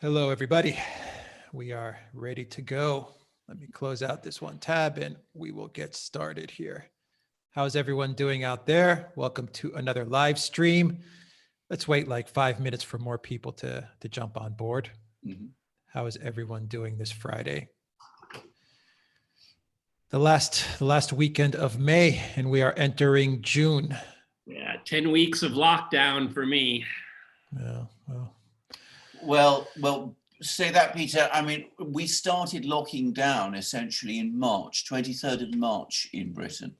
Hello, everybody. We are ready to go. Let me close out this one tab and we will get started here. How's everyone doing out there? Welcome to another live stream. Let's wait like 5 minutes for more people to jump on board. How is everyone doing this Friday? The last weekend of May, and we are entering June. Yeah, 10 weeks of lockdown for me. Yeah, Well, say that, Peter. I mean, we started locking down essentially in March, 23rd of March in Britain.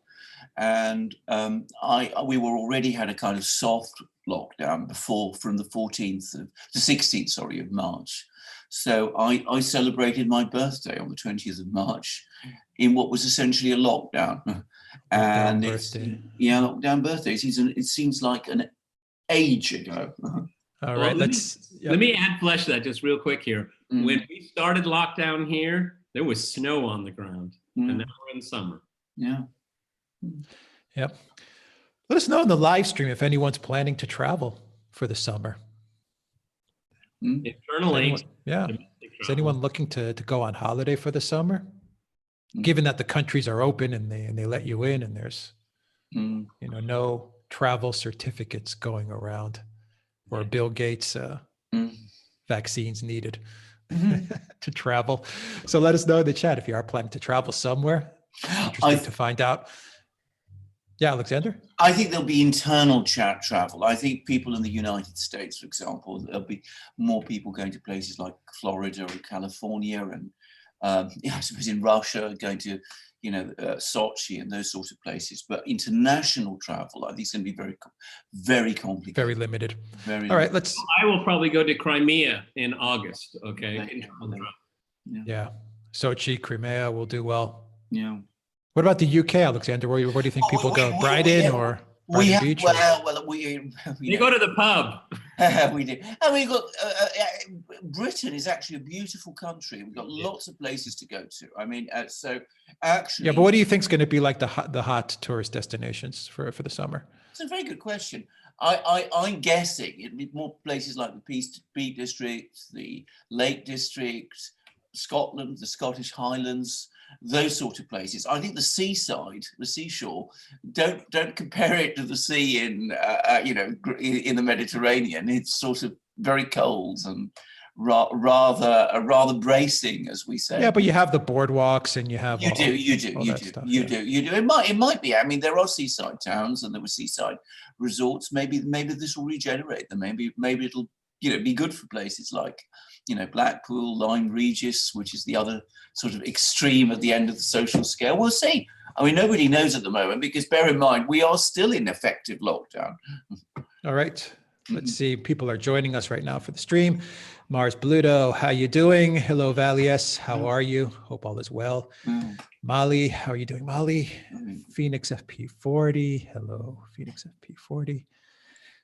And we were already had a kind of soft lockdown before, from the 16th of March. So I celebrated my birthday on the 20th of March in what was essentially a lockdown. And lockdown birthdays. It seems like an age ago. All right, let me add flesh to that just real quick here. When we started lockdown here, there was snow on the ground, and now we're in summer. Yeah. Yep. Let us know in the live stream if anyone's planning to travel for the summer. Internally, Is anyone looking to go on holiday for the summer? Given that the countries are open and they let you in, and there's no travel certificates going around, or Bill Gates vaccines needed to travel. So let us know in the chat if you are planning to travel somewhere. Interesting to find out. Yeah, Alexander? I think there'll be internal travel. I think people in the United States, for example, there'll be more people going to places like Florida or California, and I suppose in Russia, going to Sochi and those sorts of places. But international travel, I think, is going to be very, very complicated. Very limited. All right, I will probably go to Crimea in August. Okay. Yeah. Sochi, Crimea will do well. Yeah. What about the UK, Alexander? Where do you think people go? Brighton or Brighton Beach? You go to the pub. We do. And we got Britain is actually a beautiful country. We've got lots of places to go to. I mean, so actually. Yeah, but what do you think is going to be like the hot tourist destinations for the summer? It's a very good question. I'm guessing it'd be more places like the Peak District, the Lake District, Scotland, the Scottish Highlands, those sort of places. I think the seaside, the seashore, don't compare it to the sea in the Mediterranean. It's sort of very cold and rather bracing, as we say. Yeah, but you have the boardwalks, and you have you do. It might be. I mean, there are seaside towns, and there were seaside resorts. Maybe this will regenerate them. Maybe it'll be good for places like Blackpool, Lyme Regis, which is the other sort of extreme at the end of the social scale. We'll see. I mean, nobody knows at the moment, because bear in mind, we are still in effective lockdown. All right. Let's see. People are joining us right now for the stream. Mars Bluto, how you doing? Hello, Valius. How are you? Hope all is well. Molly, how are you doing, Molly? Phoenix FP40. Hello, Phoenix FP40.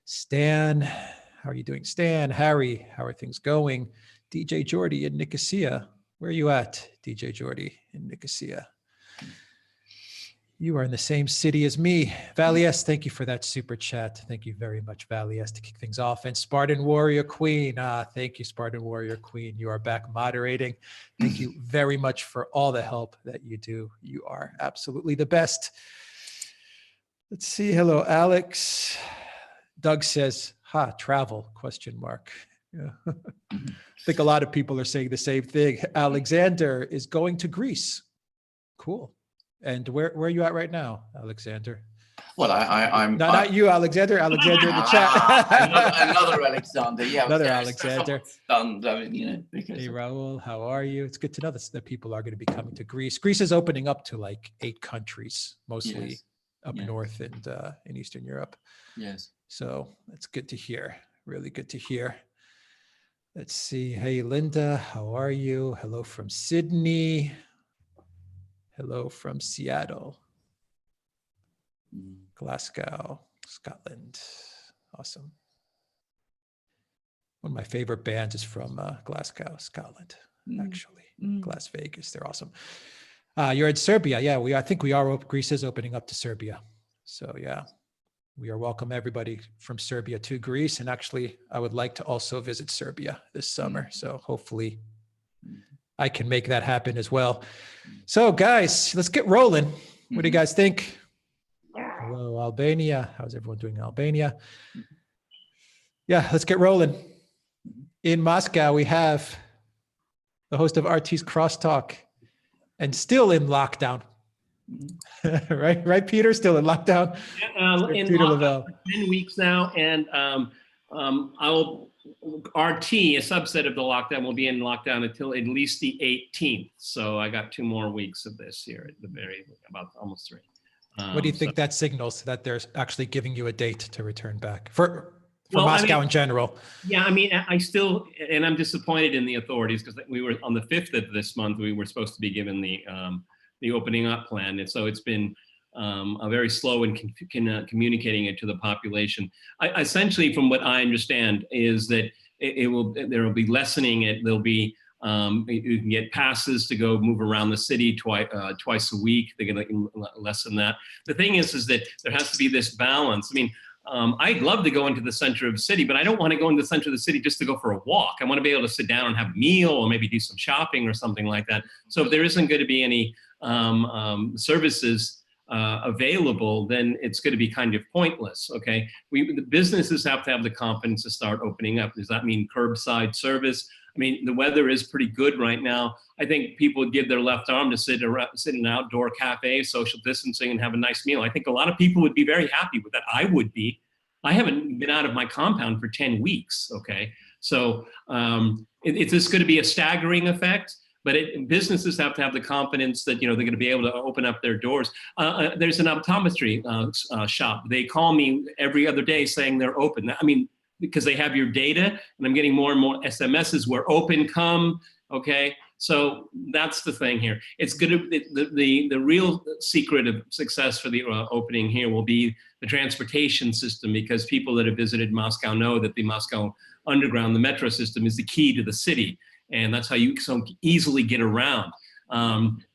Stan, how are you doing, Stan? Harry, how are things going? DJ Jordy in Nicosia. Where are you at, DJ Jordy in Nicosia? You are in the same city as me. Valius, thank you for that super chat. Thank you very much, Valius, to kick things off. And Spartan Warrior Queen. Thank you, Spartan Warrior Queen. You are back moderating. Thank you very much for all the help that you do. You are absolutely the best. Let's see. Hello, Alex. Doug says, travel, ? Yeah. I think a lot of people are saying the same thing. Alexander is going to Greece. Cool. And where are you at right now, Alexander? Well, I'm not you, Alexander. Alexander in the chat. another Alexander. Yeah, another Alexander. Stunned, Hey, Raul, how are you? It's good to know that people are going to be coming to Greece. Greece is opening up to like 8 countries, mostly up north and in Eastern Europe. Yes. So that's good to hear. Really good to hear. Let's see. Hey, Linda, how are you? Hello from Sydney. Hello from Seattle. Glasgow, Scotland. Awesome. One of my favorite bands is from Glasgow, Scotland, actually. Las Vegas, they're awesome. You're in Serbia. Yeah, I think we are. Greece is opening up to Serbia. So yeah. we are welcome everybody from Serbia to Greece. And actually, I would like to also visit Serbia this summer. So hopefully I can make that happen as well. So guys, let's get rolling. What do you guys think? Hello, Albania. How's everyone doing in Albania? Yeah, let's get rolling. In Moscow, we have the host of RT's Crosstalk and still in lockdown. right, Peter? Still in lockdown? In Peter lockdown Lavelle. for 10 weeks now, and RT, a subset of the lockdown, will be in lockdown until at least the 18th. So I got 2 more weeks of this here at the about almost 3. What do you think that signals, that they're actually giving you a date to return back for Moscow in general? Yeah, I mean, I still, and I'm disappointed in the authorities, because we were on the 5th of this month, we were supposed to be given the opening up plan. And so it's been very slow in communicating it to the population. Essentially, from what I understand, is that there will be lessening it. There'll be, you can get passes to go move around the city twice a week. They're going to lessen that. The thing is that there has to be this balance. I mean, I'd love to go into the center of the city, but I don't want to go into the center of the city just to go for a walk. I want to be able to sit down and have a meal, or maybe do some shopping or something like that. So if there isn't going to be any services available, then it's going to be kind of pointless. Okay, the businesses have to have the confidence to start opening up. Does that mean curbside service? I mean, the weather is pretty good right now. I think people would give their left arm to sit in an outdoor cafe, social distancing, and have a nice meal. I think a lot of people would be very happy with that. I would be. I haven't been out of my compound for 10 weeks. Okay, so it's just going to be a staggering effect. But businesses have to have the confidence that, they're going to be able to open up their doors. There's an optometry shop. They call me every other day saying they're open. I mean, because they have your data, and I'm getting more and more SMSs. We're open, come. Okay, so that's the thing here. It's good. The real secret of success for the opening here will be the transportation system, because people that have visited Moscow know that the Moscow Underground, the metro system, is the key to the city. And that's how you so easily get around.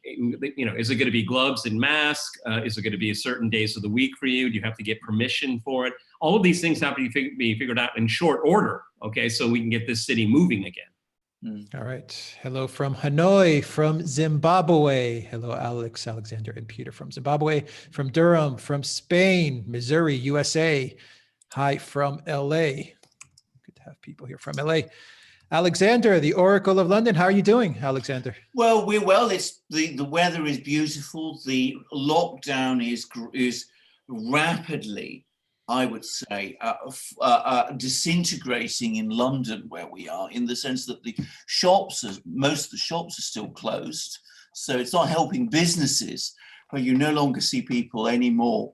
Is it going to be gloves and masks? Is it going to be a certain days of the week for you? Do you have to get permission for it? All of these things have to be figured out in short order, okay, so we can get this city moving again. All right. Hello from Hanoi, from Zimbabwe. Hello, Alex, Alexander, and Peter from Zimbabwe, from Durham, from Spain, Missouri, USA. Hi from LA. Good to have people here from LA. Alexander, the Oracle of London. How are you doing, Alexander? Well, we're well. It's the weather is beautiful. The lockdown is rapidly, I would say, disintegrating in London, where we are, in the sense that most of the shops are still closed. So it's not helping businesses, but you no longer see people anymore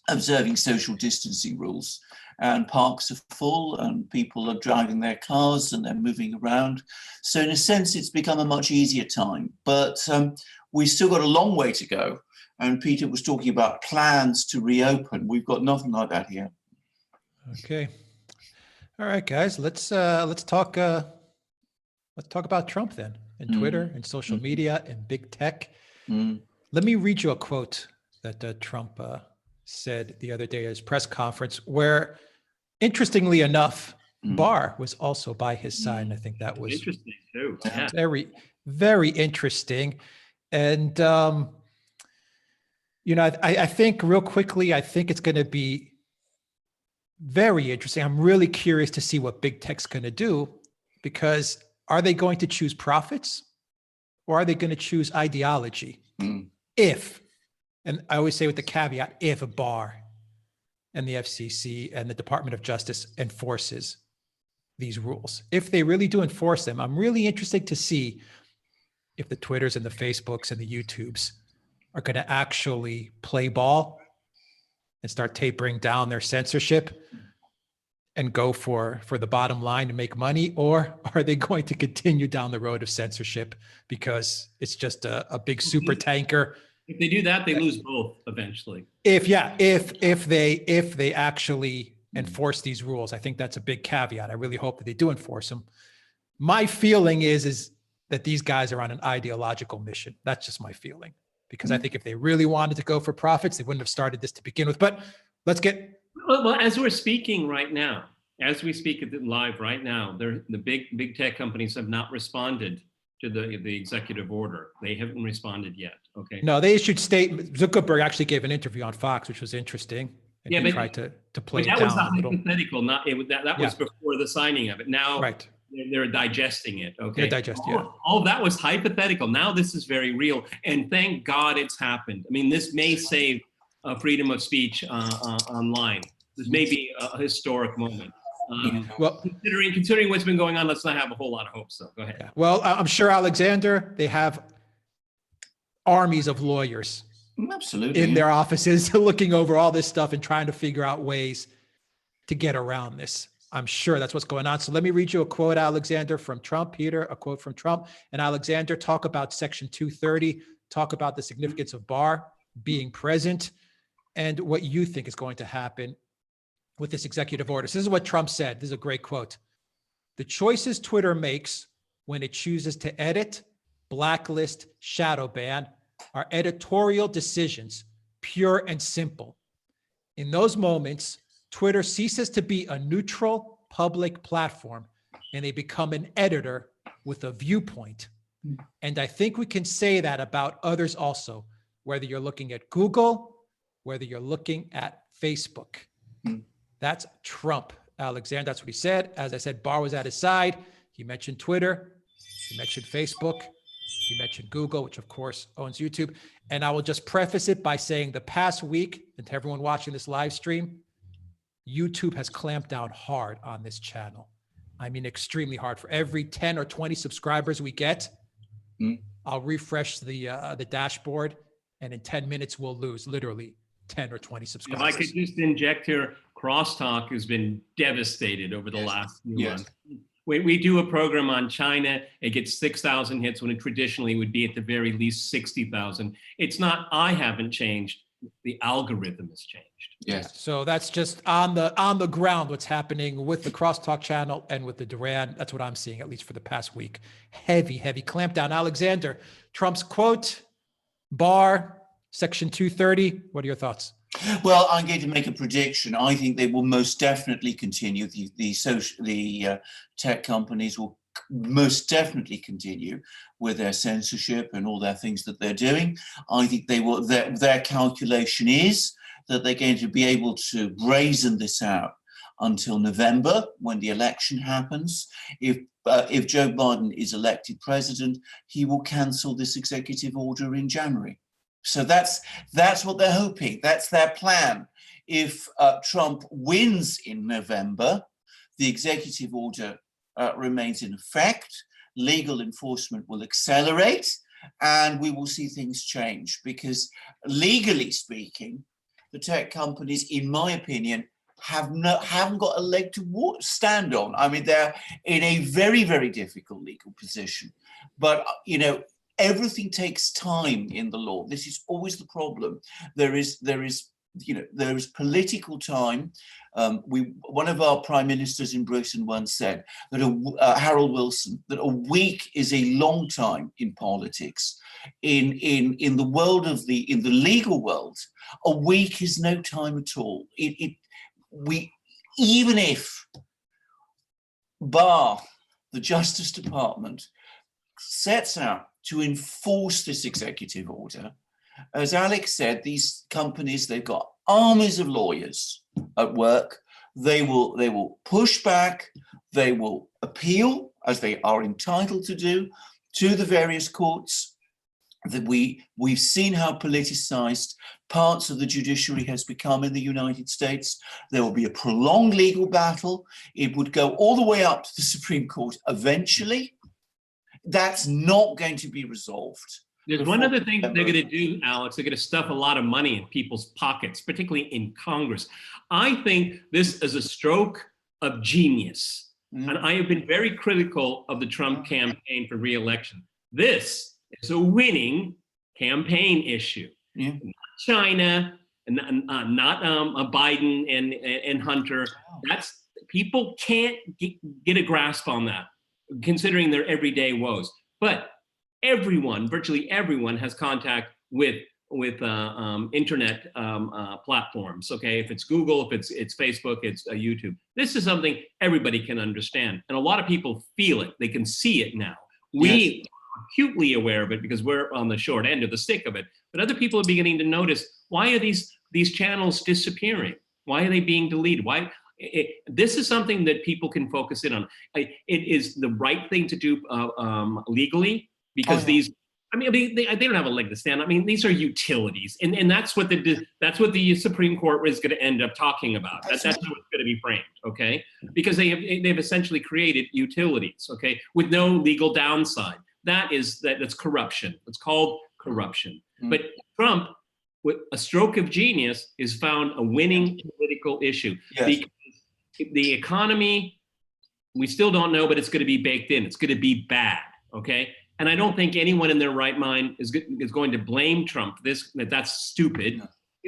observing social distancing rules. And parks are full, and people are driving their cars, and they're moving around. So in a sense, it's become a much easier time, but we've still got a long way to go. And Peter was talking about plans to reopen. We've got nothing like that here. Okay. All right, guys, let's talk about Trump then, and Twitter and social media and big tech. Let me read you a quote that Trump said the other day at his press conference, where, interestingly enough, Barr was also by his side. And I think that was interesting too. Yeah. Very, very interesting. And, I think real quickly, I think it's going to be very interesting. I'm really curious to see what big tech's going to do, because are they going to choose profits, or are they going to choose ideology? If, and I always say with the caveat, if a Barr and the FCC and the Department of Justice enforces these rules. If they really do enforce them, I'm really interested to see if the Twitters and the Facebooks and the YouTubes are going to actually play ball and start tapering down their censorship and go for the bottom line to make money, or are they going to continue down the road of censorship because it's just a big super tanker? If they do that, they lose both eventually. If they actually enforce these rules, I think that's a big caveat. I really hope that they do enforce them. My feeling is that these guys are on an ideological mission. That's just my feeling, because I think if they really wanted to go for profits, they wouldn't have started this to begin with. But let's get. Well, as we're speaking right now, as we speak at the live right now, the big tech companies have not responded to the executive order. They haven't responded yet. Okay. No, they issued statement. Zuckerberg actually gave an interview on Fox, which was interesting. And Yeah, he but tried to play it that down was a a little. hypothetical. Not it, that was Yeah. before the signing of it. Now Right. they're digesting it. Okay. They're digesting, yeah. All that was hypothetical. Now this is very real, and thank God it's happened. I mean, this may save freedom of speech online. This may be a historic moment. Well, considering what's been going on, let's not have a whole lot of hopes. So go ahead. yeah. Well, I'm sure, Alexander, they have armies of lawyers Absolutely. in their offices looking over all this stuff and trying to figure out ways to get around this. I'm sure that's what's going on. So let me read you a quote, Alexander, from Trump. Peter, a quote from Trump. And Alexander, talk about Section 230, talk about the significance of Barr being present and what you think is going to happen with this executive order. So this is what Trump said. This is a great quote. The choices Twitter makes when it chooses to edit, blacklist, shadow ban are editorial decisions, pure and simple. In those moments, Twitter ceases to be a neutral public platform and they become an editor with a viewpoint. And I think we can say that about others also, whether you're looking at Google, whether you're looking at Facebook. That's Trump, Alexander. That's what he said. As I said, Barr was at his side. He mentioned Twitter. He mentioned Facebook. He mentioned Google, which of course owns YouTube. And I will just preface it by saying the past week, and to everyone watching this live stream, YouTube has clamped down hard on this channel. I mean, extremely hard. For every 10 or 20 subscribers we get, I'll refresh the dashboard, and in 10 minutes we'll lose literally 10 or 20 subscribers. If I could just inject here, Crosstalk has been devastated over the last few months. We do a program on China. It gets 6,000 hits when it traditionally would be at the very least 60,000. It's not, I haven't changed. The algorithm has changed. Yes. So that's just on the ground what's happening with the Crosstalk channel and with the Duran. That's what I'm seeing, at least for the past week. Heavy clampdown. Alexander, Trump's quote, Barr, Section 230. What are your thoughts? Well, I'm going to make a prediction. I think they will most definitely continue. The tech companies will most definitely continue with their censorship and all their things that they're doing. I think they will. Their calculation is that they're going to be able to brazen this out until November, when the election happens. If Joe Biden is elected president, he will cancel this executive order in January. So that's what they're hoping. That's their plan. If Trump wins in November, the executive order remains in effect. Legal enforcement will accelerate, and we will see things change. Because legally speaking, the tech companies, in my opinion, haven't got a leg to stand on. I mean, they're in a very, very difficult legal position. But everything takes time in the law. This is always the problem. There is political time. One of our prime ministers in Britain once said that Harold Wilson, that a week is a long time in politics. In the world of in the legal world, a week is no time at all. Even if Barr, the Justice Department, sets out to enforce this executive order, as Alex said, these companies, they've got armies of lawyers at work. They will push back, they will appeal, as they are entitled to do, to the various courts. That we've seen how politicized parts of the judiciary has become in the United States. There will be a prolonged legal battle. It would go all the way up to the Supreme Court eventually. That's not going to be resolved. There's one other thing that they're going to do, Alex. They're going to stuff a lot of money in people's pockets, particularly in Congress. I think this is a stroke of genius. And I have been very critical of the Trump campaign for re-election. This is a winning campaign issue. Not China, and not Biden and Hunter. People can't get a grasp on that, considering their everyday woes. But everyone, virtually everyone, has contact with internet platforms. Okay, if it's Google, if it's Facebook, it's YouTube. This is something everybody can understand, and a lot of people feel it. They can see it now. We are acutely aware of it because we're on the short end of the stick of it. But other people are beginning to notice, why are these channels disappearing? Why are they being deleted? This is something that people can focus in on. It is the right thing to do legally, because these, they don't have a leg to stand on. I mean, these are utilities, and that's what the Supreme Court is going to end up talking about. That's how it's going to be framed, okay? Because they've essentially created utilities, okay, with no legal downside. That's corruption. It's called corruption. But Trump, with a stroke of genius, has found a winning political issue. Because the economy, we still don't know, but it's going to be baked in. It's going to be bad, okay? And I don't think anyone in their right mind is going to blame Trump that's stupid.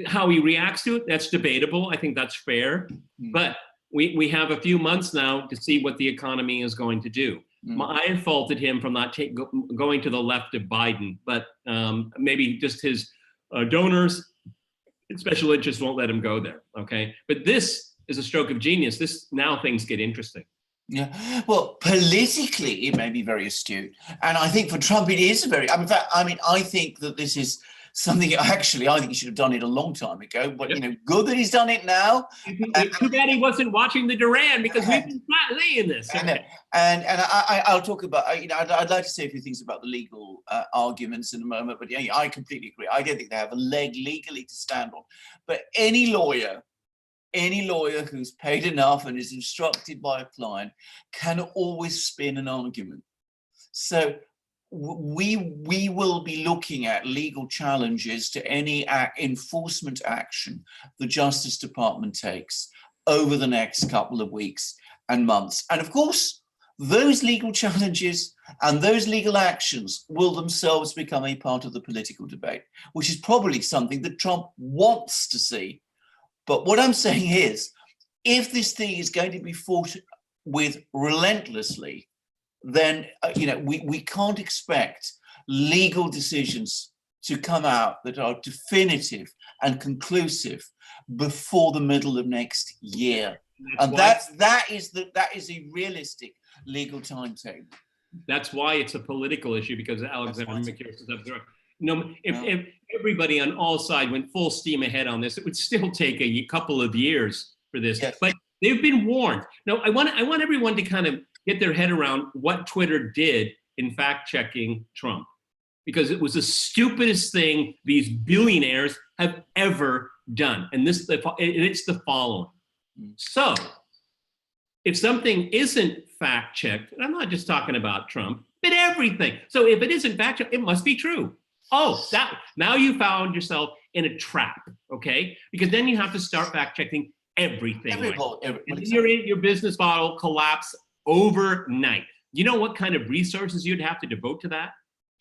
How he reacts to it, that's debatable. I think that's fair. But we have a few months now to see what the economy is going to do. I have faulted him from not going to the left of Biden, but maybe just his donors and special interests won't let him go there, okay? But this is a stroke of genius. Now things get interesting. Yeah, well, politically, it may be very astute. And I think for Trump, it is I think that this is something, actually, I think he should have done it a long time ago, but, good that he's done it now. Too bad he wasn't watching the Duran, because we've been saying this. And I'll talk about, I'd like to say a few things about the legal arguments in a moment, but I completely agree. I don't think they have a leg legally to stand on. But any lawyer who's paid enough and is instructed by a client can always spin an argument. So we will be looking at legal challenges to any enforcement action the Justice Department takes over the next couple of weeks and months. And of course, those legal challenges and those legal actions will themselves become a part of the political debate, which is probably something that Trump wants to see. But what I'm saying is, if this thing is going to be fought with relentlessly, then we can't expect legal decisions to come out that are definitive and conclusive before the middle of next year. And that is a realistic legal timetable. That's why it's a political issue, because Alexander McKeer says if everybody on all sides went full steam ahead on this, it would still take a couple of years for this. Yes. But they've been warned. No, I want everyone to kind of get their head around what Twitter did in fact-checking Trump, because it was the stupidest thing these billionaires have ever done. And it's the following. So if something isn't fact-checked, and I'm not just talking about Trump, but everything. So if it isn't fact-checked, it must be true. Oh, now you found yourself in a trap, okay? Because then you have to start fact-checking everything. And your business model collapse overnight. You know what kind of resources you'd have to devote to that?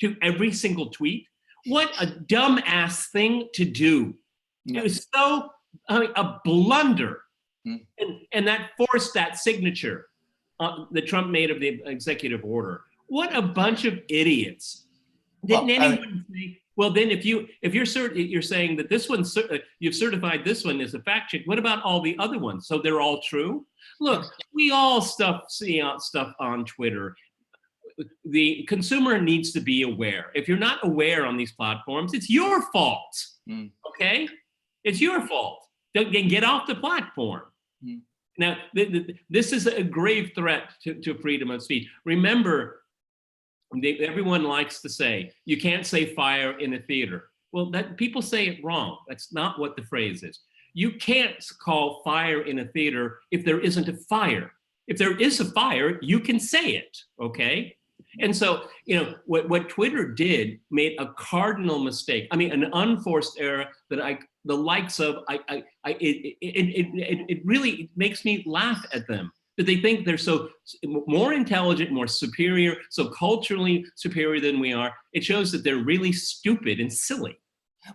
To every single tweet? What a dumbass thing to do. It was so, a blunder. And that forced that signature that Trump made of the executive order. What a bunch of idiots. Didn't anyone say, well, then if you're saying that this one, you've certified this one as a fact check, what about all the other ones? So they're all true? Look, we all see stuff on Twitter. The consumer needs to be aware. If you're not aware on these platforms, it's your fault, okay? It's your fault. Get off the platform. Now, this is a grave threat to freedom of speech. Remember, everyone likes to say, you can't say fire in a theater. Well, people say it wrong. That's not what the phrase is. You can't call fire in a theater if there isn't a fire. If there is a fire, you can say it, okay? And so, what Twitter did made a cardinal mistake. I mean, an unforced error that the likes of, it really makes me laugh at them. That they think they're so more intelligent, more superior, so culturally superior than we are. It shows that they're really stupid and silly.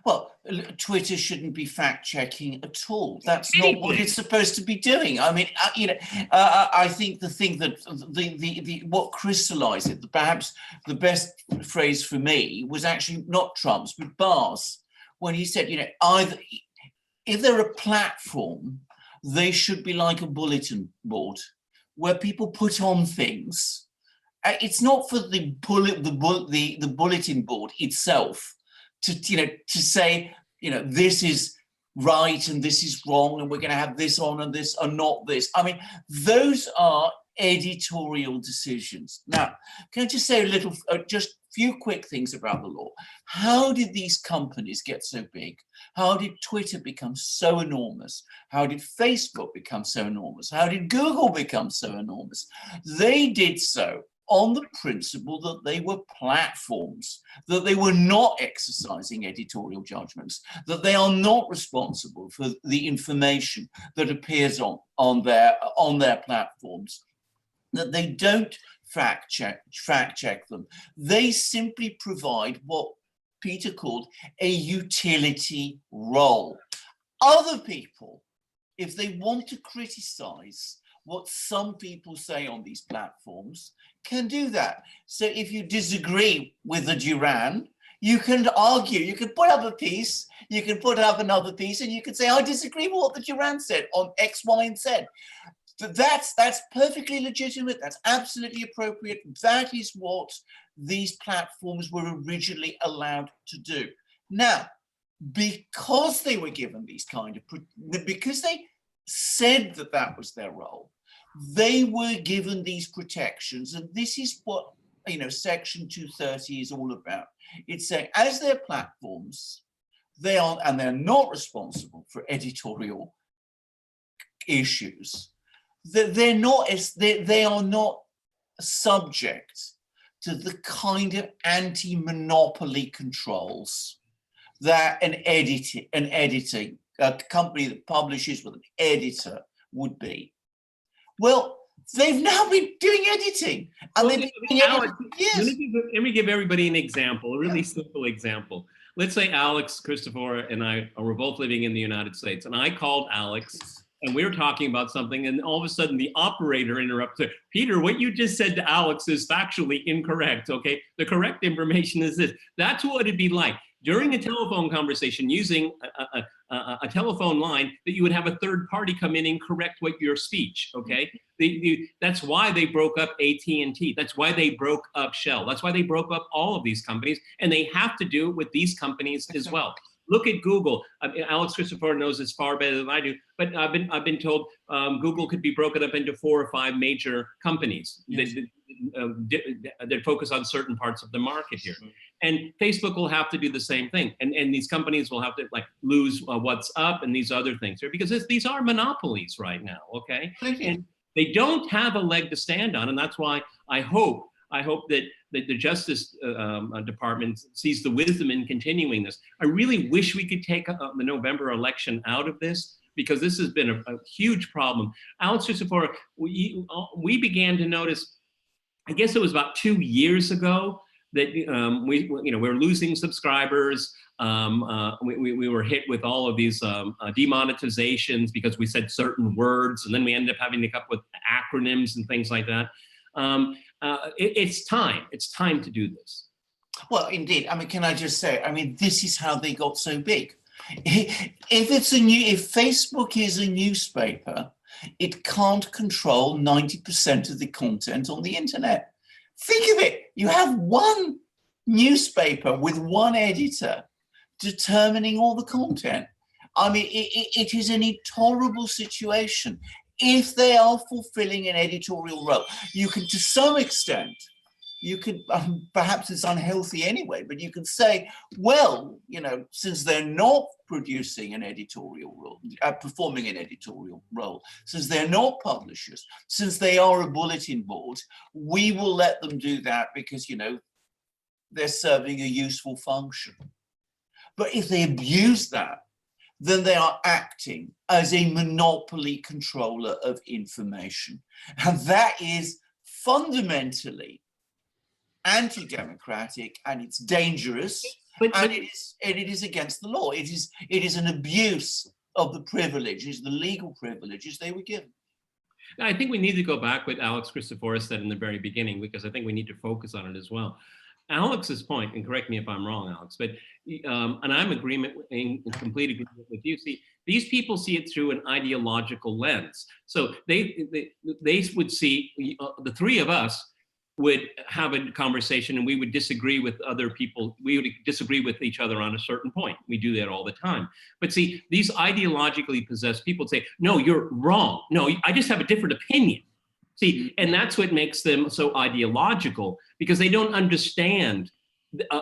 Well, Twitter shouldn't be fact-checking at all. That's not what it's supposed to be doing. I mean, I think the thing that what crystallized it, perhaps the best phrase for me, was actually not Trump's, but Barr's, when he said, either if they're a platform, they should be like a bulletin board where people put on things. It's not for the bulletin board itself to say, this is right and this is wrong and we're going to have this on and this or not this. I mean, those are editorial decisions. Now, can I just say just a few quick things about the law? How did these companies get so big? How did Twitter become so enormous? How did Facebook become so enormous? How did Google become so enormous? They did so on the principle that they were platforms, that they were not exercising editorial judgments, that they are not responsible for the information that appears on their platforms, that they don't fact check them. They simply provide what Peter called a utility role. Other people, if they want to criticize what some people say on these platforms, can do that. So if you disagree with the Duran, you can argue, you can put up a piece, you can put up another piece, and you can say, I disagree with what the Duran said on X, Y, and Z. That's perfectly legitimate. That's absolutely appropriate. That is what these platforms were originally allowed to do. Now, because they were given these because they said that was their role, they were given these protections. And this is what, Section 230 is all about. It's saying, as their platforms, they're not responsible for editorial issues. They are not subject to the kind of anti-monopoly controls that a company that publishes with an editor would be. Well, they've now been doing editing, and they've been doing editing for years. Let me give everybody an example, a really simple example. Let's say Alex, Christopher, and I were both living in the United States, and I called Alex, and we were talking about something, and all of a sudden the operator interrupted. Peter, what you just said to Alex is factually incorrect, okay? The correct information is this. That's what it'd be like. During a telephone conversation using a telephone line, that you would have a third party come in and correct your speech, okay? That's why they broke up AT&T. That's why they broke up Shell. That's why they broke up all of these companies, and they have to do it with these companies as well. Look at Google. Alex Christopher knows this far better than I do, but I've been told Google could be broken up into 4 or 5 major companies that focus on certain parts of the market here. And Facebook will have to do the same thing. And these companies will have to lose what's up and these other things here, because these are monopolies right now, okay? And they don't have a leg to stand on. And that's why I hope that the Justice Department sees the wisdom in continuing this. I really wish we could take the November election out of this, because this has been a huge problem. Alex Christopher, we began to notice, I guess it was about 2 years ago, that we were losing subscribers. We were hit with all of these demonetizations because we said certain words, and then we ended up having to come up with acronyms and things like that. It's time to do this. Well, indeed. I mean, can I just say, this is how they got so big. If Facebook is a newspaper, it can't control 90% of the content on the internet. Think of it. You have one newspaper with one editor determining all the content. I mean, it is an intolerable situation. If they are fulfilling an editorial role, you can, to some extent, perhaps it's unhealthy anyway, but you can say, well, since they're not producing an editorial role, performing an editorial role, since they're not publishers, since they are a bulletin board, we will let them do that because, they're serving a useful function. But if they abuse that, then they are acting as a monopoly controller of information. And that is fundamentally anti-democratic, and it's dangerous, and it is against the law. It is an abuse of the privileges, the legal privileges they were given. I think we need to go back what Alex Christoforis said in the very beginning, because I think we need to focus on it as well. Alex's point, and correct me if I'm wrong, Alex, but and I'm in complete agreement with you. See, these people see it through an ideological lens. So they would see the three of us would have a conversation and we would disagree with other people. We would disagree with each other on a certain point. We do that all the time. But see, these ideologically possessed people say, no, you're wrong. No, I just have a different opinion. See, and that's what makes them so ideological, because they don't understand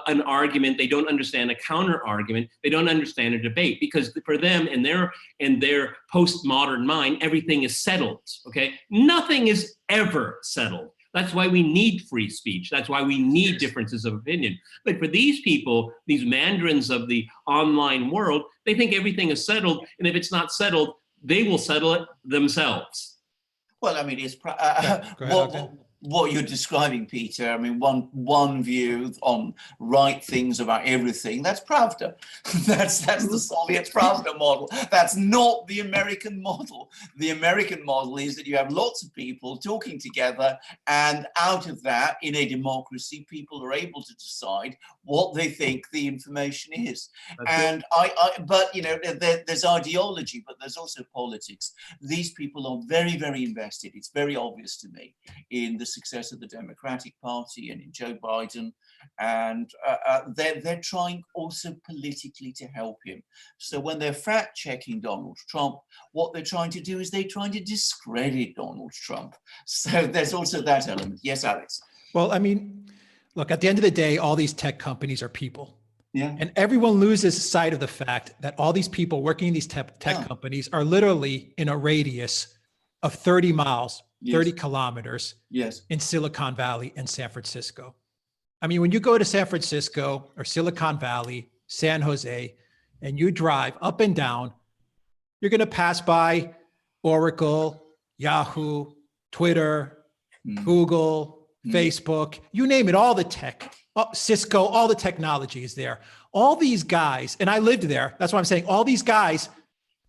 an argument, they don't understand a counter argument, they don't understand a debate, because for them in their postmodern mind, everything is settled. Okay, nothing is ever settled. That's why we need free speech. That's why we need differences of opinion. But for these people, these mandarins of the online world, they think everything is settled, and if it's not settled, they will settle it themselves. Well, I mean, it's what you're describing, Peter. I mean, one view on right things about everything. That's Pravda. That's the Soviet Pravda model. That's not the American model. The American model is that you have lots of people talking together, and out of that, in a democracy, people are able to decide what they think the information is. And but you know, there's ideology, but there's also politics. These people are very, very invested. It's very obvious to me in the success of the Democratic Party and in Joe Biden, and they're trying also politically to help him. So when they're fact checking Donald Trump, what they're trying to do is they're trying to discredit Donald Trump. So there's also that element. Yes, Alex. Well, I mean, look, at the end of the day, all these tech companies are people. Yeah. And everyone loses sight of the fact that all these people working in these tech companies are literally in a radius of 30 miles, 30 kilometers in Silicon Valley and San Francisco. I mean, when you go to San Francisco or Silicon Valley, San Jose, and you drive up and down, you're going to pass by Oracle, Yahoo, Twitter, Google, Facebook, you name it, all the tech, Cisco, all the technology is there. All these guys, and I lived there, that's why I'm saying all these guys,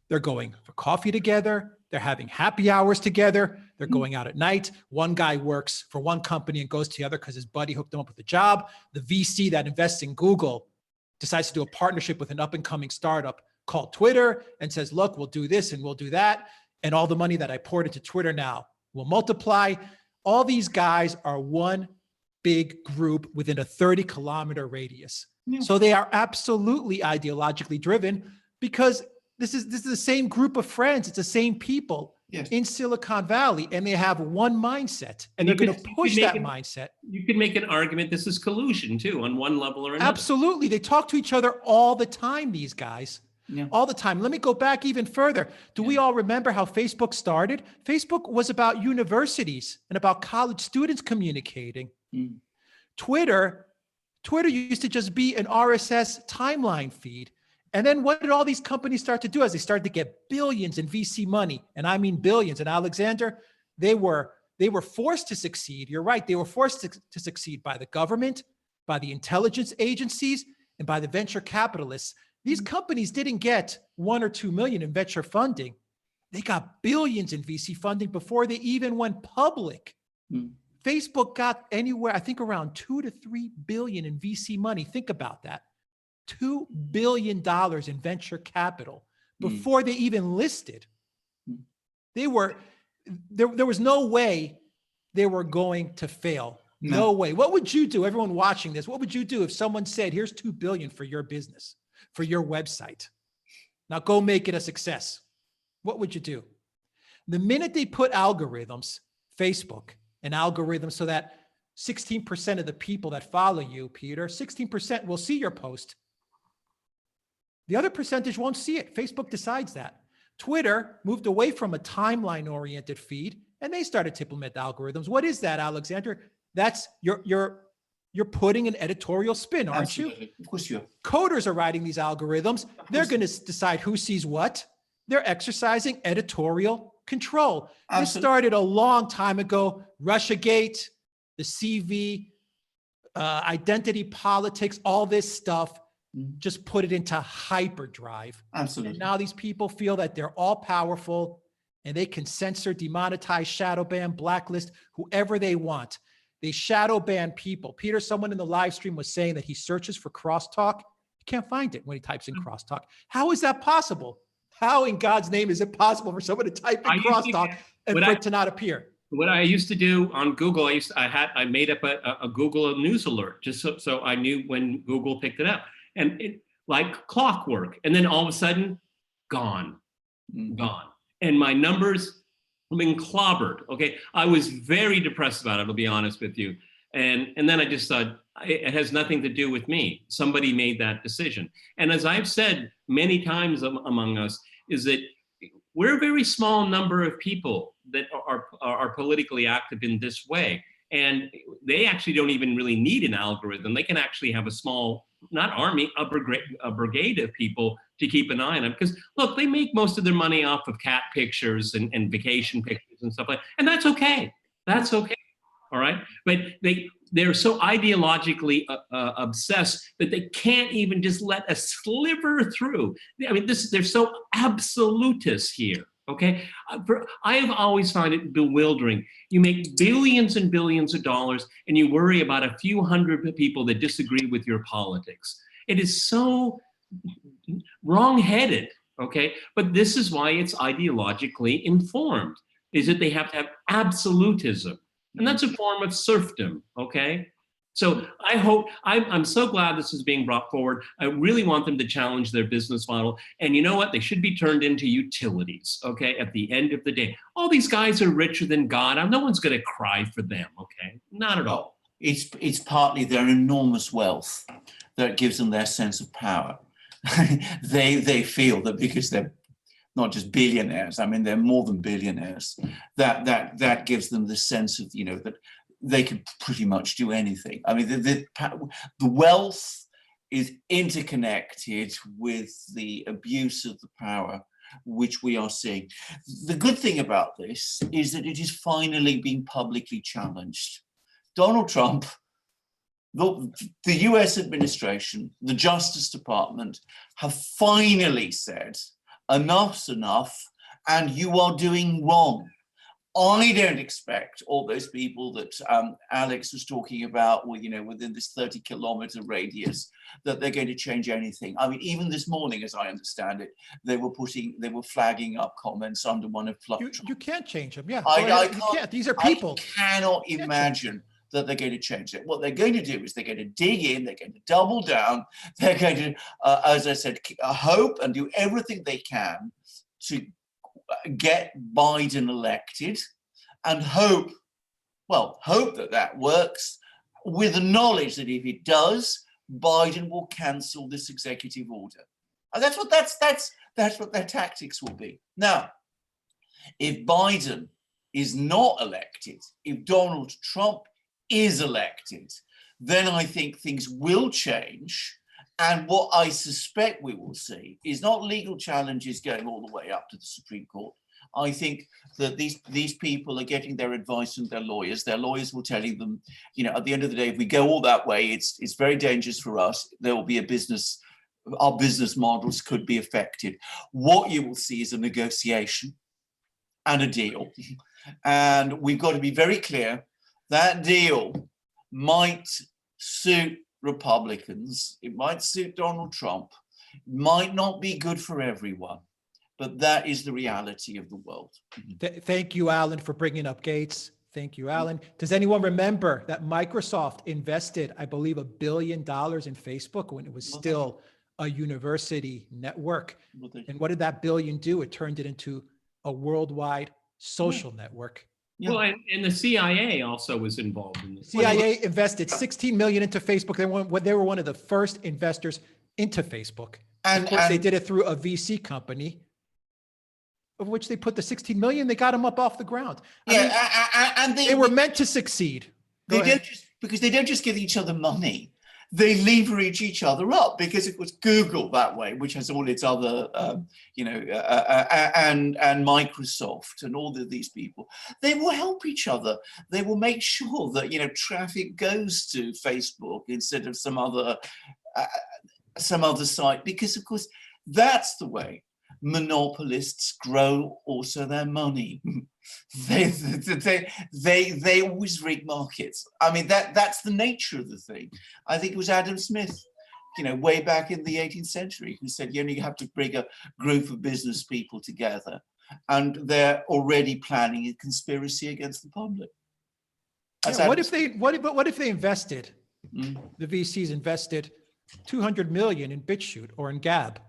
they're going for coffee together, they're having happy hours together, they're going out at night. One guy works for one company and goes to the other because his buddy hooked him up with a job. The VC that invests in Google decides to do a partnership with an up-and-coming startup called Twitter and says, look, we'll do this and we'll do that. And all the money that I poured into Twitter now will multiply. All these guys are one big group within a 30-kilometer radius. Yeah. So they are absolutely ideologically driven, because this is the same group of friends. It's the same people in Silicon Valley, and they have one mindset, and they're going to push that mindset. You could make an argument this is collusion too, on one level or another. Absolutely. They talk to each other all the time, these guys. Yeah. All the time. Let me go back even further. Do we all remember how Facebook started? Facebook was about universities and about college students communicating. Twitter used to just be an RSS timeline feed. And then what did all these companies start to do as they started to get billions in VC money? And I mean billions. And Alexander, they were forced to succeed. You're right. They were forced to succeed by the government, by the intelligence agencies, and by the venture capitalists. These companies didn't get 1 or 2 million in venture funding. They got billions in VC funding before they even went public. Facebook got anywhere, I think around 2 to 3 billion in VC money. Think about that. $2 billion in venture capital before they even listed. There was no way they were going to fail. No way. What would you do? Everyone watching this, what would you do if someone said, here's $2 billion for your business, for your website? Now go make it a success. What would you do? The minute they put algorithms, Facebook, an algorithm so that 16% of the people that follow you, Peter, 16% will see your post. The other percentage won't see it. Facebook decides that. Twitter moved away from a timeline-oriented feed, and they started to implement algorithms. What is that, Alexander? That's you're putting an editorial spin, aren't Absolutely. you? Of course you are. Coders are writing these algorithms. They're going to decide who sees what. They're exercising editorial control. Absolutely. This started a long time ago. Russiagate, the CV, identity politics, all this stuff. Just put it into hyperdrive. Absolutely. And now these people feel that they're all powerful and they can censor, demonetize, shadow ban, blacklist, whoever they want. They shadow ban people. Peter, someone in the live stream was saying that he searches for crosstalk. He can't find it when he types in crosstalk. How is that possible? How in God's name is it possible for someone to type in crosstalk and for it to not appear? What I used to do on Google, I made up a Google news alert just so I knew when Google picked it up, and it like clockwork. And then all of a sudden, gone. And my numbers have been clobbered. Okay, I was very depressed about it. I'll be honest with you. And then I just thought it has nothing to do with me. Somebody made that decision. And as I've said many times among us, is that we're a very small number of people that are politically active in this way. And they actually don't even really need an algorithm. They can actually have a small, not army, a brigade of people to keep an eye on them. Because look, they make most of their money off of cat pictures and vacation pictures and stuff like that. And that's okay. That's okay. All right. But they're so ideologically obsessed that they can't even just let a sliver through. I mean, they're so absolutist here. Okay, I have always found it bewildering. You make billions and billions of dollars and you worry about a few hundred people that disagree with your politics. It is so wrong-headed, okay? But this is why it's ideologically informed, is that they have to have absolutism. And that's a form of serfdom, okay? So I hope, I'm so glad this is being brought forward. I really want them to challenge their business model. And you know what? They should be turned into utilities, okay? At the end of the day. All these guys are richer than God. No one's gonna cry for them, okay? Not at all. It's partly their enormous wealth that gives them their sense of power. They feel that because they're not just billionaires, I mean, they're more than billionaires, that gives them the sense of, that they can pretty much do anything. I mean, the wealth is interconnected with the abuse of the power, which we are seeing. The good thing about this is that it is finally being publicly challenged. Donald Trump, the US administration, the Justice Department have finally said, enough's enough, and you are doing wrong. I don't expect all those people that Alex was talking about, within this 30-kilometer radius, that they're going to change anything. I mean, even this morning, as I understand it, they were flagging up comments under one of Trump's. You can't change them, yeah. I can't. These are people. I cannot imagine that they're going to change it. What they're going to do is they're going to dig in, they're going to double down, they're going to, as I said, hope and do everything they can to get Biden elected, and hope that works, with the knowledge that if it does, Biden will cancel this executive order. And that's what their tactics will be. Now, if Biden is not elected, if Donald Trump is elected, then I think things will change. And what I suspect we will see is not legal challenges going all the way up to the Supreme Court. I think that these people are getting their advice from their lawyers. Their lawyers will tell them, at the end of the day, if we go all that way, it's very dangerous for us. There will be our business models could be affected. What you will see is a negotiation and a deal. And we've got to be very clear, that deal might suit Republicans, it might suit Donald Trump, might not be good for everyone, but that is the reality of the world. Thank you, Alan, for bringing up Gates. Thank you, Alan. Does anyone remember that Microsoft invested, I believe, $1 billion in Facebook when it was still a university network? And what did that billion do? It turned it into a worldwide social network. Yeah. Well, and the CIA also was involved in this. CIA invested $16 million into Facebook. They were one of the first investors into Facebook. And of course, they did it through a VC company, of which they put the 16 million. They got them up off the ground. And they were meant to succeed. Because they don't just give each other money. They leverage each other up, because it was Google that way, which has all its other, and Microsoft and all of these people. They will help each other. They will make sure that, traffic goes to Facebook instead of some other site, because of course, that's the way monopolists grow also their money. They always rig markets. I mean, that's the nature of the thing. I think it was Adam Smith, way back in the 18th century, who said you only have to bring a group of business people together, and they're already planning a conspiracy against the public. Yeah, what if they invested? The VCs invested 200 million in BitChute or in Gab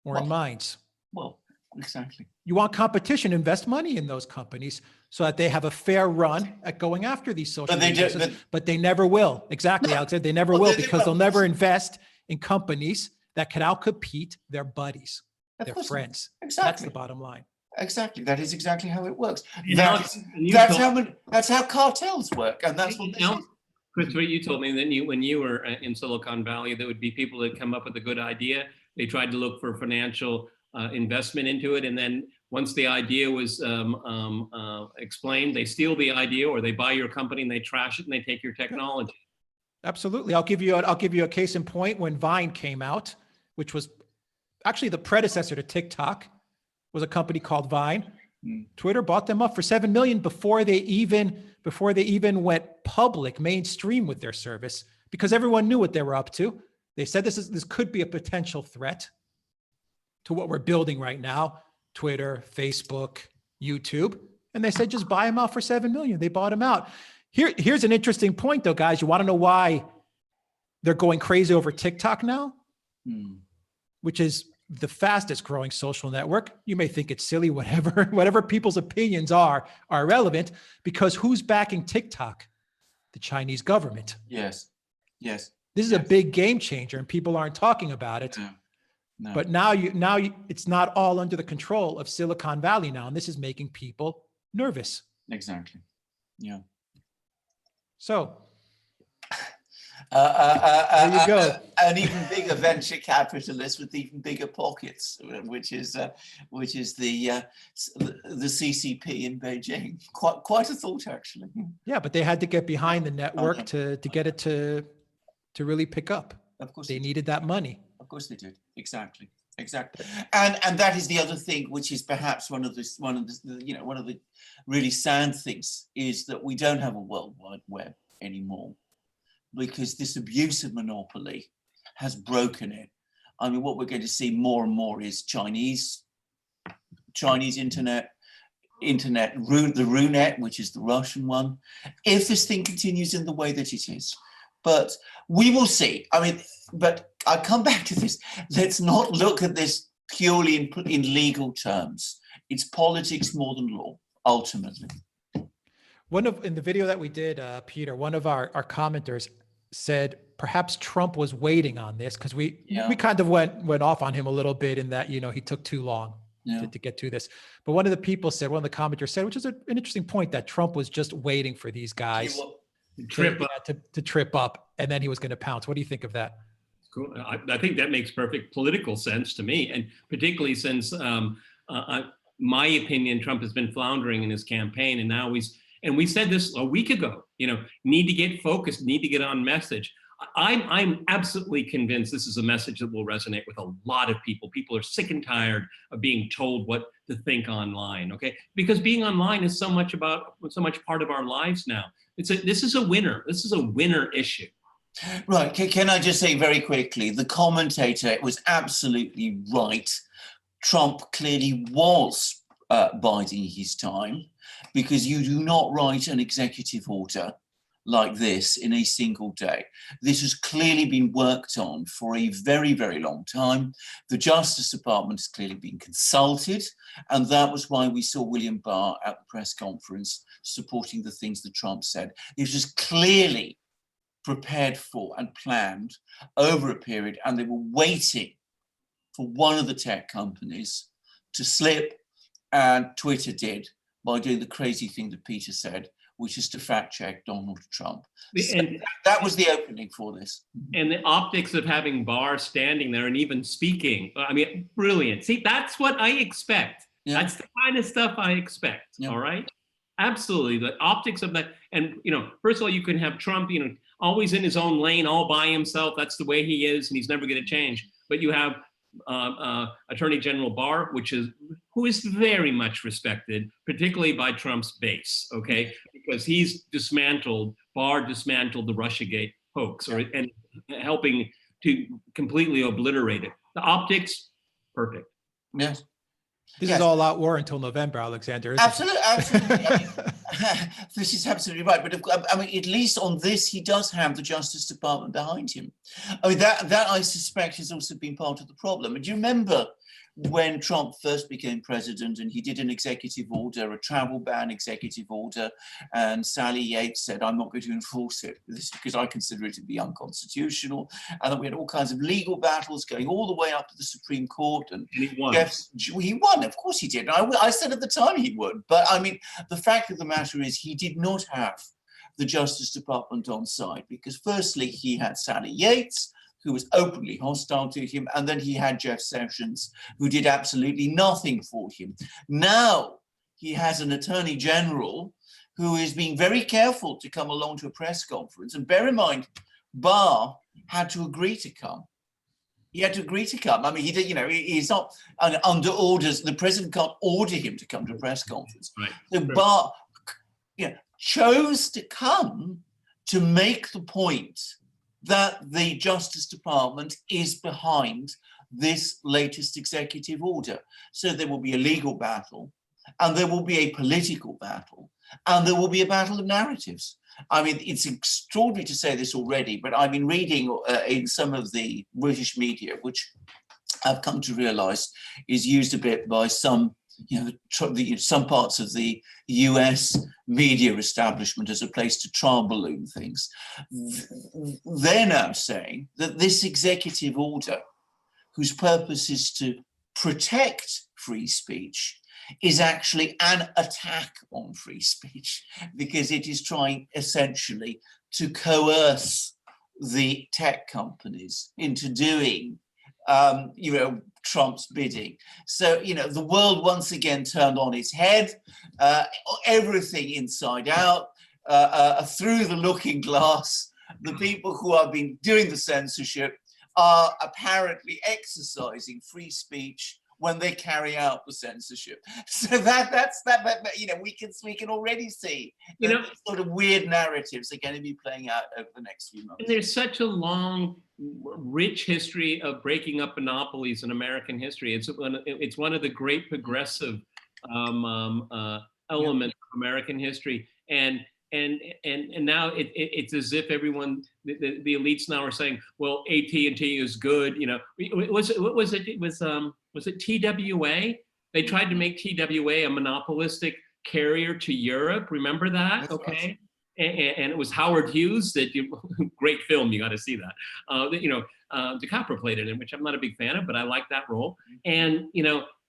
or in Minds. Well, exactly. You want competition, invest money in those companies so that they have a fair run at going after these social media. But they never will. Exactly, no. Alexander. They never will, because they'll never invest in companies that can outcompete their buddies, their friends. Exactly. That's the bottom line. Exactly. That is exactly how it works. That's how cartels work, and that's what this is. Christopher, you told me that when you were in Silicon Valley, there would be people that come up with a good idea. They tried to look for financial investment into it, and then once the idea was explained, they steal the idea, or they buy your company and they trash it and they take your technology. Absolutely. I'll give you a case in point. When Vine came out, which was actually the predecessor to TikTok, was a company called Vine. Twitter bought them up for $7 million before they even went public, mainstream with their service, because everyone knew what they were up to. They said this could be a potential threat to what we're building right now: Twitter, Facebook, YouTube, and they said just buy them out for $7 million. They bought them out. Here's an interesting point, though, guys. You want to know why they're going crazy over TikTok now, which is the fastest growing social network. You may think it's silly, whatever people's opinions are irrelevant, because who's backing TikTok? The Chinese government. Yes. This is a big game changer, and people aren't talking about it. No. But now it's not all under the control of Silicon Valley now, and this is making people nervous. Exactly. Yeah. So there you go. An even bigger venture capitalist with even bigger pockets, which is the CCP in Beijing. Quite a thought, actually. Yeah, but they had to get behind the network to get it to really pick up. Of course, they needed that money. Of course, they did. Exactly. And that is the other thing, which is perhaps one of the really sad things, is that we don't have a World Wide Web anymore, because this abusive monopoly has broken it. I mean, what we're going to see more and more is Chinese internet, the Runet, which is the Russian one, if this thing continues in the way that it is. But we will see. I mean, but I come back to this. Let's not look at this purely in legal terms. It's politics more than law, ultimately. In the video that we did, Peter, one of our commenters said perhaps Trump was waiting on this, because we kind of went off on him a little bit in that, he took too long to get to this. But one of the commenters said, which is an interesting point, that Trump was just waiting for these guys to trip up, and then he was going to pounce. What do you think of that? Cool. I think that makes perfect political sense to me, and particularly since, my opinion, Trump has been floundering in his campaign, and now and we said this a week ago, need to get focused, need to get on message. I'm absolutely convinced this is a message that will resonate with a lot of people. People are sick and tired of being told what to think online, okay? Because being online is so much part of our lives now. This is a winner. This is a winner issue. Right. Can I just say very quickly, the commentator was absolutely right. Trump clearly was biding his time, because you do not write an executive order like this in a single day. This has clearly been worked on for a very, very long time. The Justice Department has clearly been consulted, and that was why we saw William Barr at the press conference supporting the things that Trump said. This was clearly prepared for and planned over a period, and they were waiting for one of the tech companies to slip, and Twitter did, by doing the crazy thing that Peter said, which is to fact check Donald Trump. So that was the opening for this. And the optics of having Barr standing there and even speaking, I mean, brilliant. See, that's what I expect. Yeah. That's the kind of stuff I expect, all right? Absolutely, the optics of that. And, first of all, you can have Trump, always in his own lane, all by himself. That's the way he is, and he's never going to change. But you have Attorney General Barr, who is very much respected, particularly by Trump's base, okay? Because Barr dismantled the Russiagate hoax, and helping to completely obliterate it. The optics, perfect. Yes. This is all out war until November, Alexander. Absolutely, absolutely. I mean, this is absolutely right. But I mean, at least on this, he does have the Justice Department behind him. I mean, that I suspect has also been part of the problem. And do you remember when Trump first became president and he did an executive order, a travel ban executive order, and Sally Yates said, I'm not going to enforce it because I consider it to be unconstitutional. And then we had all kinds of legal battles going all the way up to the Supreme Court. And he won. He won, of course he did. I said at the time he would. But I mean, the fact of the matter is he did not have the Justice Department on side because firstly, he had Sally Yates, who was openly hostile to him, and then he had Jeff Sessions, who did absolutely nothing for him. Now he has an attorney general who is being very careful to come along to a press conference. And bear in mind, Barr had to agree to come. He had to agree to come. I mean, he did, he's not under orders. The president can't order him to come to a press conference. Right. So Barr chose to come to make the point that the Justice Department is behind this latest executive order. So there will be a legal battle, and there will be a political battle, and there will be a battle of narratives. I mean, it's extraordinary to say this already, but I've been reading in some of the British media, which I've come to realize is used a bit by some some parts of the US media establishment as a place to trial balloon things. They're now saying that this executive order, whose purpose is to protect free speech, is actually an attack on free speech because it is trying essentially to coerce the tech companies into doing Trump's bidding. So, the world once again turned on its head, everything inside out, through the looking glass. The people who have been doing the censorship are apparently exercising free speech when they carry out the censorship. So that's we can already see sort of weird narratives are going to be playing out over the next few months. And there's such a long, rich history of breaking up monopolies in American history. It's one of the great progressive elements of American history. And now it's as if everyone, the elites now are saying, well, AT&T is good. Was it TWA? They tried to make TWA a monopolistic carrier to Europe. Remember that? That's okay. Awesome. And it was Howard Hughes great film. You got to see that. DiCaprio played it in, which I'm not a big fan of, but I like that role. And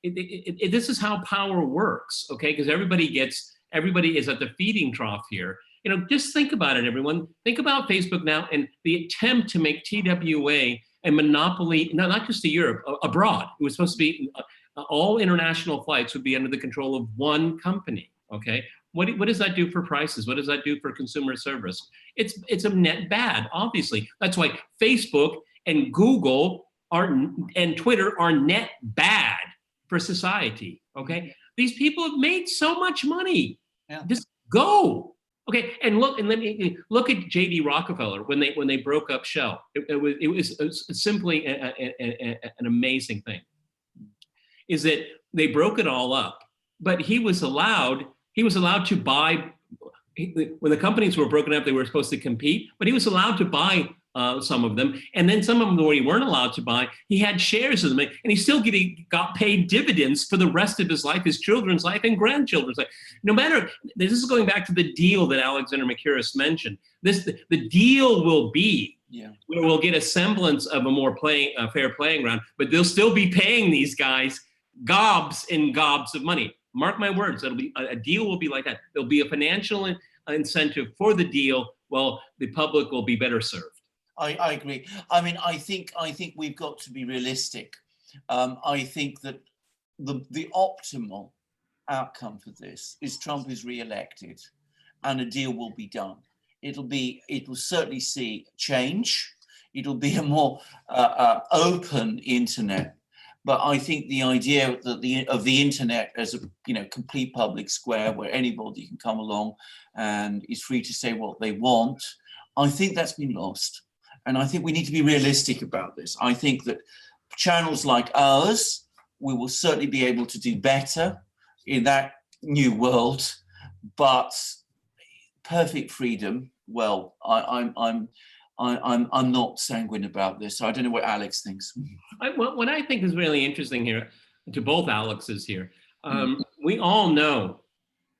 this is how power works. Okay, because everybody is at the feeding trough here. Just think about it, everyone. Think about Facebook now and the attempt to make TWA a monopoly, not just to Europe, abroad. It was supposed to be all international flights would be under the control of one company. Okay, what does that do for prices? What does that do for consumer service? It's a net bad, obviously. That's why Facebook and Google and Twitter are net bad for society. Okay, these people have made so much money. Yeah. Just go. Okay, and let me look at J.D. Rockefeller when they broke up Shell. It was simply an amazing thing. Is that they broke it all up, but he was allowed to buy. When the companies were broken up, they were supposed to compete, but he was allowed to buy some of them, and then some of them where he weren't allowed to buy, he had shares of them, and he still got paid dividends for the rest of his life, his children's life, and grandchildren's life. No matter, this is going back to the deal that Alexander Makiris mentioned. The deal will be where we'll get a semblance of a more fair playing ground, but they'll still be paying these guys gobs and gobs of money. Mark my words, a deal will be like that. There'll be a financial incentive for the deal, while the public will be better served. I agree. I mean, I think we've got to be realistic. I think that the optimal outcome for this is Trump is re-elected, and a deal will be done. It will certainly see change. It'll be a more open internet. But I think the idea that of the internet as a complete public square where anybody can come along and is free to say what they want, I think that's been lost. And I think we need to be realistic about this. I think that channels like ours, we will certainly be able to do better in that new world, but perfect freedom, well, I'm not sanguine about this. So I don't know what Alex thinks. What I think is really interesting here, to both Alexes here, we all know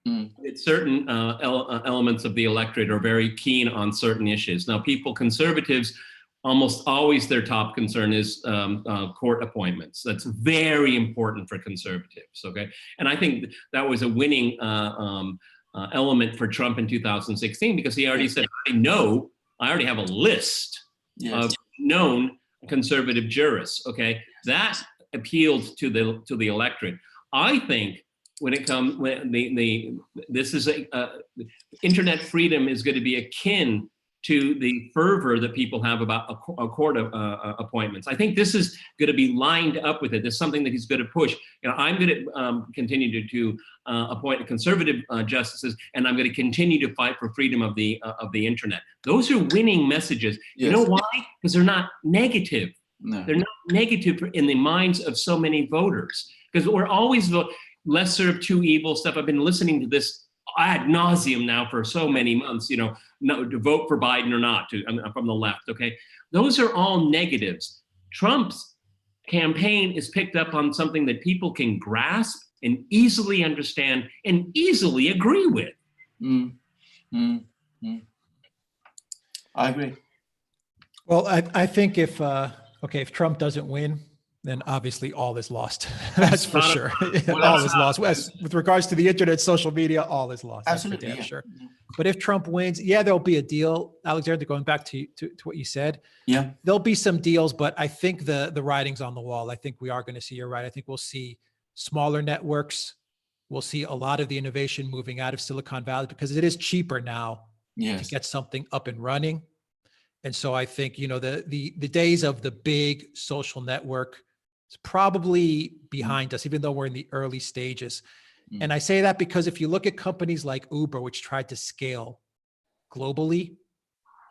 that certain elements of the electorate are very keen on certain issues. Now, conservatives, almost always their top concern is court appointments. That's very important for conservatives, okay? And I think that was a winning element for Trump in 2016, because he already said, I already have a list of known conservative jurists, okay? That appealed to the electorate. I think when it comes, internet freedom is going to be akin to the fervor that people have about a court appointments. I think this is going to be lined up with it. There's something that he's going to push. I'm going to continue to appoint conservative justices, and I'm going to continue to fight for freedom of the internet. Those are winning messages. Yes. You know why? Because they're not negative. No. They're not negative in the minds of so many voters. Because we're always the lesser of two evils stuff. I've been listening to this ad nauseum now for so many months, to vote for Biden or not, from the left, okay? Those are all negatives. Trump's campaign is picked up on something that people can grasp and easily understand and easily agree with. I agree. Well, I think if Trump doesn't win, then obviously all is lost. That's for sure. All is lost. With regards to the internet, social media, all is lost. Absolutely, that's for damn sure. But if Trump wins, there'll be a deal. Alexander, going back to what you said, there'll be some deals, but I think the writing's on the wall. I think we are going to see, you're right. I think we'll see smaller networks. We'll see a lot of the innovation moving out of Silicon Valley because it is cheaper now to get something up and running. And so I think, the days of the big social network, it's probably behind us, even though we're in the early stages. And I say that because if you look at companies like Uber, which tried to scale globally,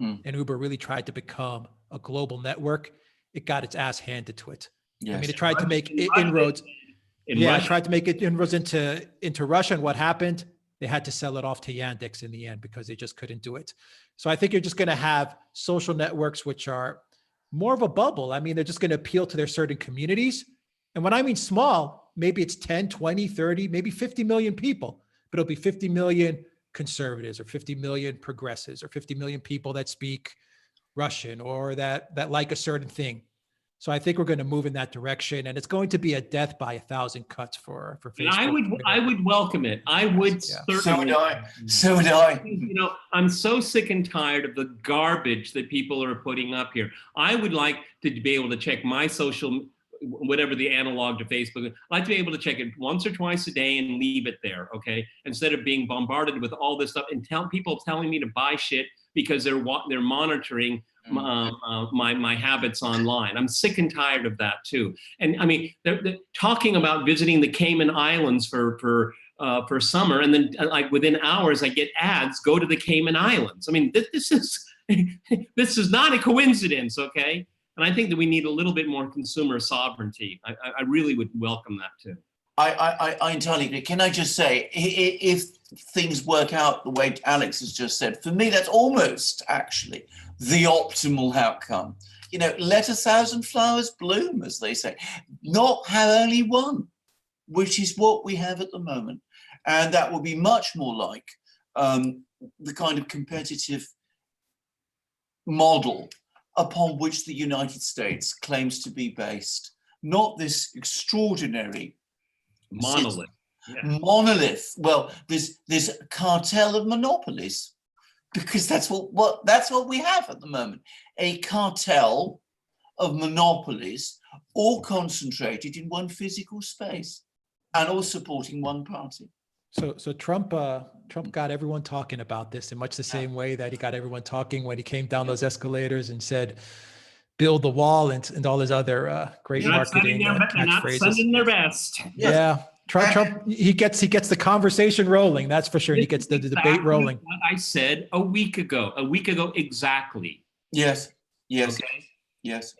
and Uber really tried to become a global network, it got its ass handed to it. Yes. I mean, it tried to make inroads. It tried to make it inroads into Russia. And what happened? They had to sell it off to Yandex in the end because they just couldn't do it. So I think you're just going to have social networks, which are more of a bubble. I mean, they're just going to appeal to their certain communities. And when I mean small, maybe it's 10, 20, 30, maybe 50 million people, but it'll be 50 million conservatives or 50 million progressives or 50 million people that speak Russian or that like a certain thing. So I think we're going to move in that direction, and it's going to be a death by 1,000 cuts for Facebook. I would welcome it. I would certainly. So would I. I'm so sick and tired of the garbage that people are putting up here. I would like to be able to check my social, whatever the analog to Facebook. I'd like to be able to check it once or twice a day and leave it there, okay? Instead of being bombarded with all this stuff and people telling me to buy shit because they're monitoring my habits online. I'm sick and tired of that too. And I mean, they're talking about visiting the Cayman Islands for summer, and then like within hours, I get ads. Go to the Cayman Islands. I mean, this is not a coincidence, okay? And I think that we need a little bit more consumer sovereignty. I really would welcome that too. I entirely agree. Can I just say, if things work out the way Alex has just said, for me, that's almost actually the optimal outcome. Let 1,000 flowers bloom, as they say, not have only one, which is what we have at the moment. And that will be much more like the kind of competitive model upon which the United States claims to be based, not this extraordinary monolith. Monolith. Well, this cartel of monopolies, because that's what we have at the moment. A cartel of monopolies, all concentrated in one physical space, and all supporting one party. So Trump got everyone talking about this in much the same way that he got everyone talking when he came down those escalators and said, build the wall and all his other great They're not marketing they're not catchphrases. sending their best. Yeah. Trump, he gets the conversation rolling. That's for sure. And he gets the debate rolling. What I said a week ago exactly. Yes. Yes. Okay. Yes.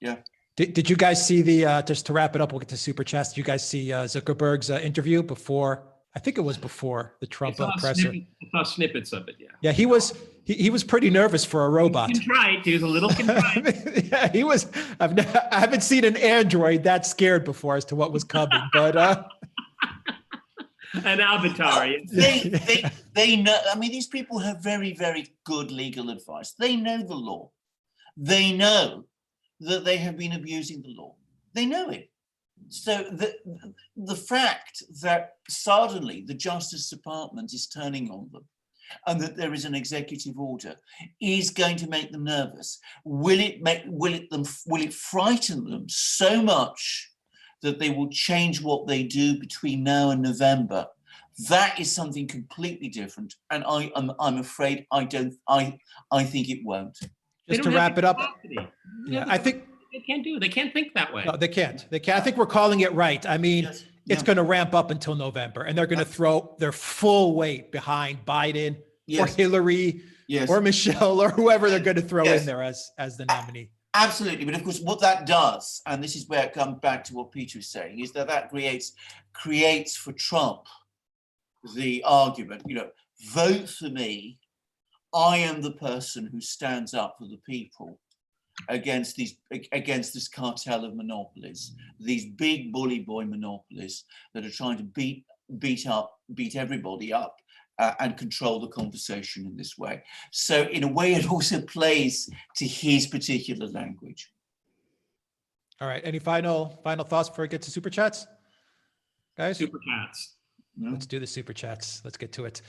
Yeah. Did you guys see just to wrap it up, we'll get to super chats. Did you guys see Zuckerberg's interview before? I think it was before the Trump presser. I saw snippets of it. Yeah. Yeah, he was pretty nervous for a robot. Contrite. He was a little contrite. Yeah, he was. I haven't seen an android that scared before as to what was coming, but an avatar. They know. I mean, these people have very, very good legal advice. They know the law. They know that they have been abusing the law. They know it. So the fact that suddenly the Justice Department is turning on them and that there is an executive order is going to make them nervous. Will it frighten them so much that they will change what they do between now and November? That is something completely different, and I'm afraid I think it won't. Just to wrap it up, yeah, I think. They can't do it. They can't think that way. No, they can't. I think we're calling it right. I mean, it's going to ramp up until November, and they're going to throw their full weight behind Biden or Hillary or Michelle or whoever they're going to throw in there as the nominee. Absolutely. But of course, what that does, and this is where it comes back to what Peter is saying, is that creates for Trump the argument, vote for me. I am the person who stands up for the people against this cartel of monopolies, these big bully boy monopolies that are trying to beat everybody up and control the conversation in this way. So in a way, it also plays to his particular language. All right. Any final thoughts before we get to super chats, guys? Super chats. Let's do the super chats. Let's get to it.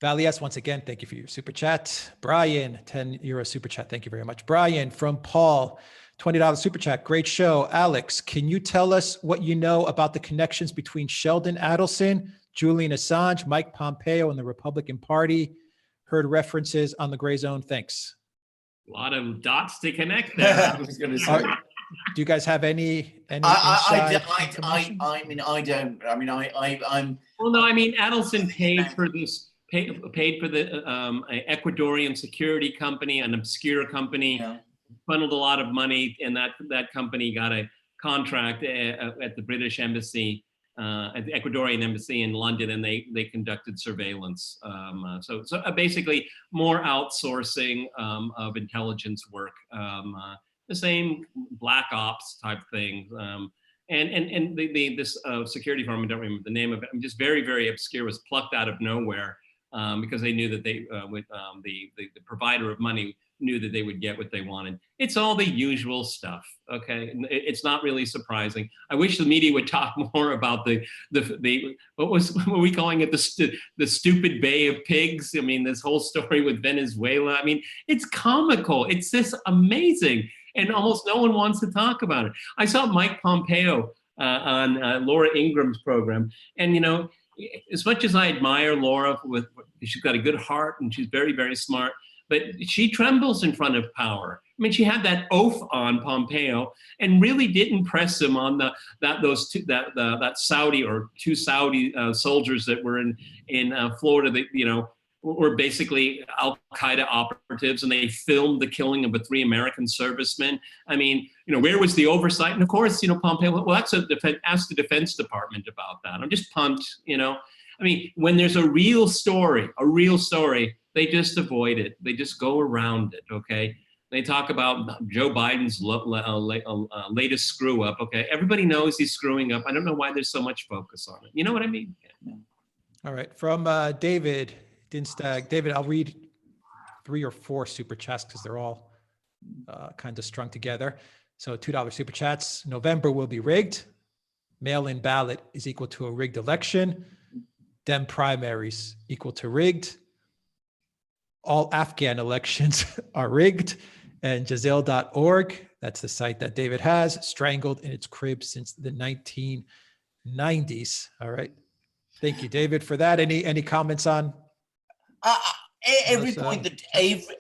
Valies, once again, thank you for your super chat. Brian, €10 super chat. Thank you very much. Brian from Paul, $20 super chat. Great show. Alex, can you tell us what you know about the connections between Sheldon Adelson, Julian Assange, Mike Pompeo, and the Republican Party? Heard references on the gray zone. Thanks. A lot of dots to connect there. I was going to say. Do you guys have any I mean, I don't. I mean, I'm. Well, no. I mean, Adelson paid for this. Paid for the Ecuadorian security company, an obscure company, funneled a lot of money, and that company got a contract at the British embassy, at the Ecuadorian embassy in London, and they conducted surveillance. So basically more outsourcing of intelligence work, the same black ops type thing. And this security firm, I don't remember the name of it, I'm just very, very obscure, was plucked out of nowhere. Because they knew that the provider of money knew that they would get what they wanted. It's all the usual stuff. Okay, it's not really surprising. I wish the media would talk more about the what were we calling it, the stupid Bay of Pigs. I mean, this whole story with Venezuela. I mean, it's comical. It's just amazing, and almost no one wants to talk about it. I saw Mike Pompeo on Laura Ingram's program, and as much as I admire Laura, she's got a good heart and she's very, very smart, but she trembles in front of power. I mean, she had that oath on Pompeo and really didn't press him on that Saudi or two Saudi soldiers that were in Florida that were basically Al-Qaeda operatives, and they filmed the killing of the 3 American servicemen. I mean, where was the oversight? And of course, Pompeo, well, ask the Defense Department about that. I'm just pumped, I mean, when there's a real story, they just avoid it. They just go around it, okay? They talk about Joe Biden's latest screw up, okay? Everybody knows he's screwing up. I don't know why there's so much focus on it. You know what I mean? Yeah. All right, from David Dinstag. David, I'll read 3 or 4 super chats because they're all kind of strung together. So $2 super chats. November will be rigged. Mail-in ballot is equal to a rigged election. Dem primaries equal to rigged. All Afghan elections are rigged. And Giselle.org, that's the site that David has, strangled in its crib since the 1990s. All right. Thank you, David, for that. Any comments on? Every So- point that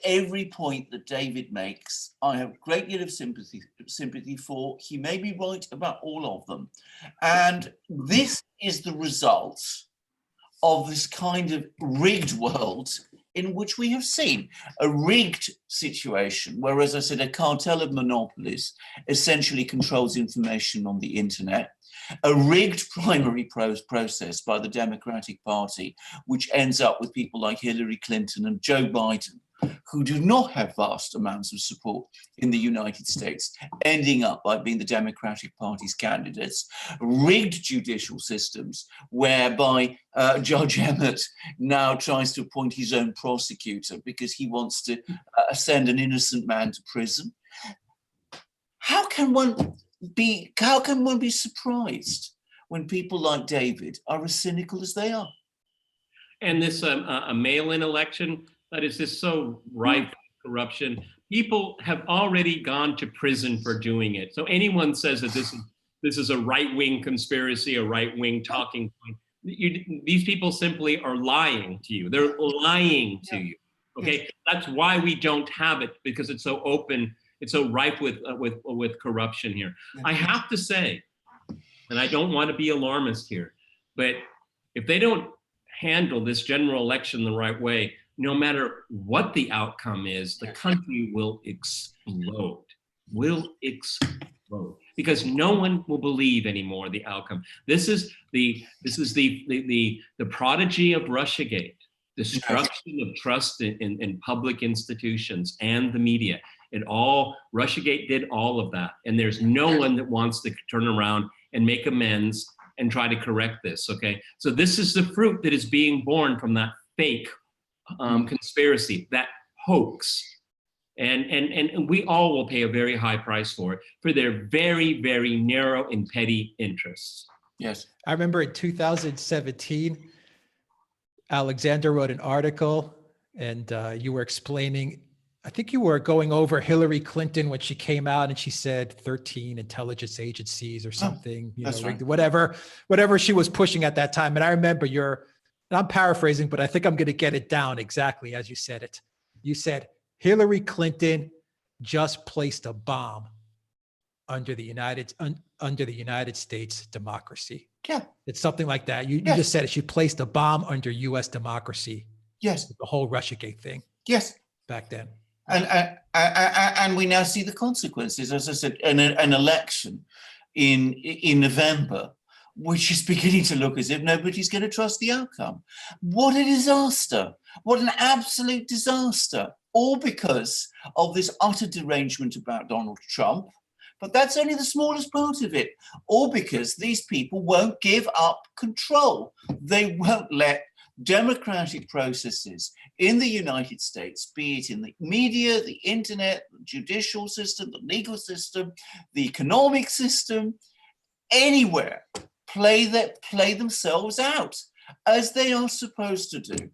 every point that David makes, I have a great deal of sympathy for. He may be right about all of them, and this is the result of this kind of rigged world in which we have seen a rigged situation where, as I said, a cartel of monopolies essentially controls information on the internet, a rigged primary process by the Democratic Party, which ends up with people like Hillary Clinton and Joe Biden, who do not have vast amounts of support in the United States, ending up by being the Democratic Party's candidates, rigged judicial systems whereby Judge Emmett now tries to appoint his own prosecutor because he wants to send an innocent man to prison. How can one be surprised when people like David are as cynical as they are? And this a mail-in election that is just so rife with corruption. People have already gone to prison for doing it. So anyone says that this is a right-wing conspiracy, a right-wing talking point, these people simply are lying to you. They're lying to you. Okay, that's why we don't have it, because it's so open. It's so rife with corruption here. I have to say, and I don't want to be alarmist here, but if they don't handle this general election the right way, no matter what the outcome is, the country will explode. Because no one will believe anymore the outcome. This is the prodigy of Russiagate, destruction of trust in public institutions and the media. Russiagate did all of that, and there's no one that wants to turn around and make amends and try to correct this. Okay, so this is the fruit that is being born from that fake conspiracy, that hoax. And we all will pay a very high price for it, for their very, very narrow and petty interests. Yes. I remember in 2017, Alexander wrote an article, and you were explaining, I think you were going over Hillary Clinton when she came out and she said 13 intelligence agencies or something, right. whatever she was pushing at that time. And I remember and I'm paraphrasing, but I think I'm going to get it down exactly as you said it. You said, Hillary Clinton just placed a bomb under the United States democracy. Yeah. It's something like that. You just said it. She placed a bomb under U.S. democracy. Yes. The whole Russiagate thing. Yes. Back then. And we now see the consequences. As I said, an election in November, which is beginning to look as if nobody's going to trust the outcome. What a disaster. What an absolute disaster. All because of this utter derangement about Donald Trump. But that's only the smallest part of it. All because these people won't give up control. They won't let democratic processes in the United States, be it in the media, the internet, the judicial system, the legal system, the economic system, anywhere, play themselves out as they are supposed to do.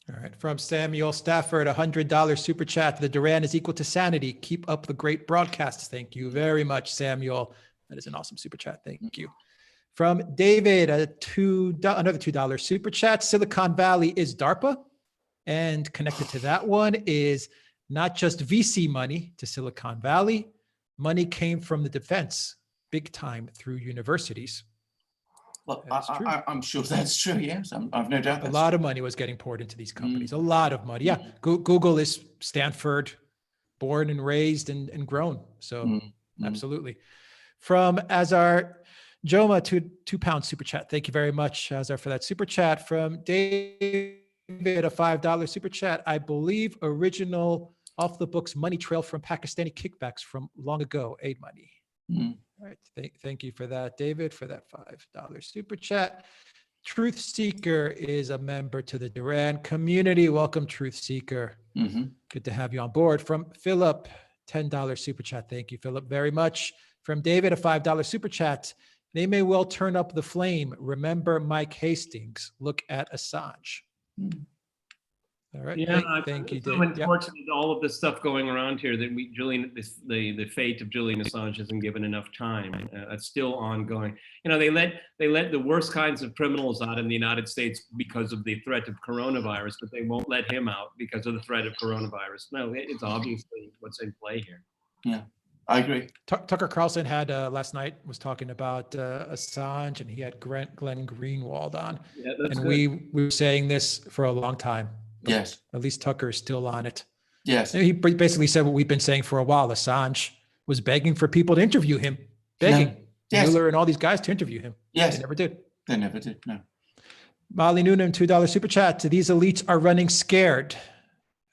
All right. From Samuel Stafford, $100 super chat. The Duran is equal to sanity. Keep up the great broadcasts. Thank you very much, Samuel. That is an awesome super chat. Thank you. From David, another $2 super chat. Silicon Valley is DARPA. And connected to that one is not just VC money to Silicon Valley. Money came from the defense big time through universities. Well, I'm sure that's true. Yes, I've no doubt. A lot of money was getting poured into these companies. A lot of money. Yeah. Google is Stanford, born and raised and grown. So absolutely. From Azar Joma, £2 super chat. Thank you very much, Azar, for that super chat. From David, a $5 super chat. I believe original off the books money trail from Pakistani kickbacks from long ago. Aid money. All right. Thank you for that, David, for that $5 super chat. Truth Seeker is a member to the Duran community. Welcome, Truth Seeker. Good to have you on board. From Philip, $10 super chat. Thank you, Philip, very much. From David, a $5 super chat. They may well turn up the flame. Remember Mike Hastings. Look at Assange. All right. Yeah, Thank you, it's so Dave. Yep. unfortunate all of this stuff going around here that the fate of Julian Assange hasn't given enough time. It's still ongoing. You know, they let the worst kinds of criminals out in the United States because of the threat of coronavirus, but they won't let him out because of the threat of coronavirus. No, it's obviously what's in play here. Yeah, I agree. Tucker Carlson had last night was talking about Assange, and he had Glenn Greenwald on. Yeah, that's and good. we were saying this for a long time. Yes. At least Tucker is still on it. Yes. And he basically said what we've been saying for a while. Assange was begging for people to interview him, begging Yes. Mueller and all these guys to interview him. Yes. They never did. They never did. No. Molly Noonan, $2 super chat. These elites are running scared.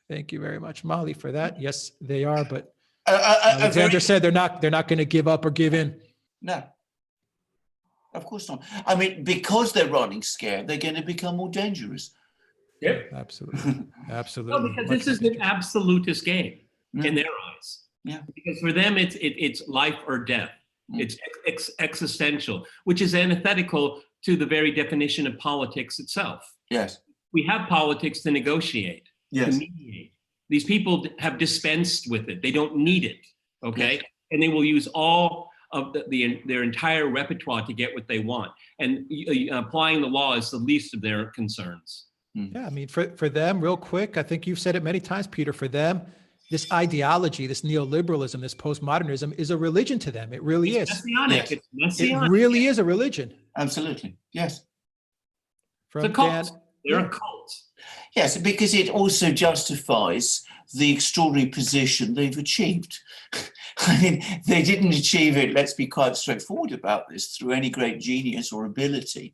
Thank you very much, Molly, for that. Yes, they are. But Alexander said they're not going to give up or give in. No. Of course not. I mean, because they're running scared, they're going to become more dangerous. Yep. Absolutely. Absolutely. No, because this is an absolutist game in their eyes. Yeah. Because for them, it's life or death. It's existential, which is antithetical to the very definition of politics itself. Yes. We have politics to negotiate, Yes. to mediate. These people have dispensed with it. They don't need it, okay? Yes. And they will use all of their entire repertoire to get what they want. And applying the law is the least of their concerns. Yeah, I mean, for them, real quick, I think you've said it many times, Peter, for them, this ideology, this neoliberalism, this postmodernism is a religion to them. It really is. Messianic. Yes. It's messianic. It really is a religion. Absolutely. Yes. From It's a cult. Dan, They're a cult. Yes, because it also justifies the extraordinary position they've achieved. I mean, they didn't achieve it, let's be quite straightforward about this, through any great genius or ability.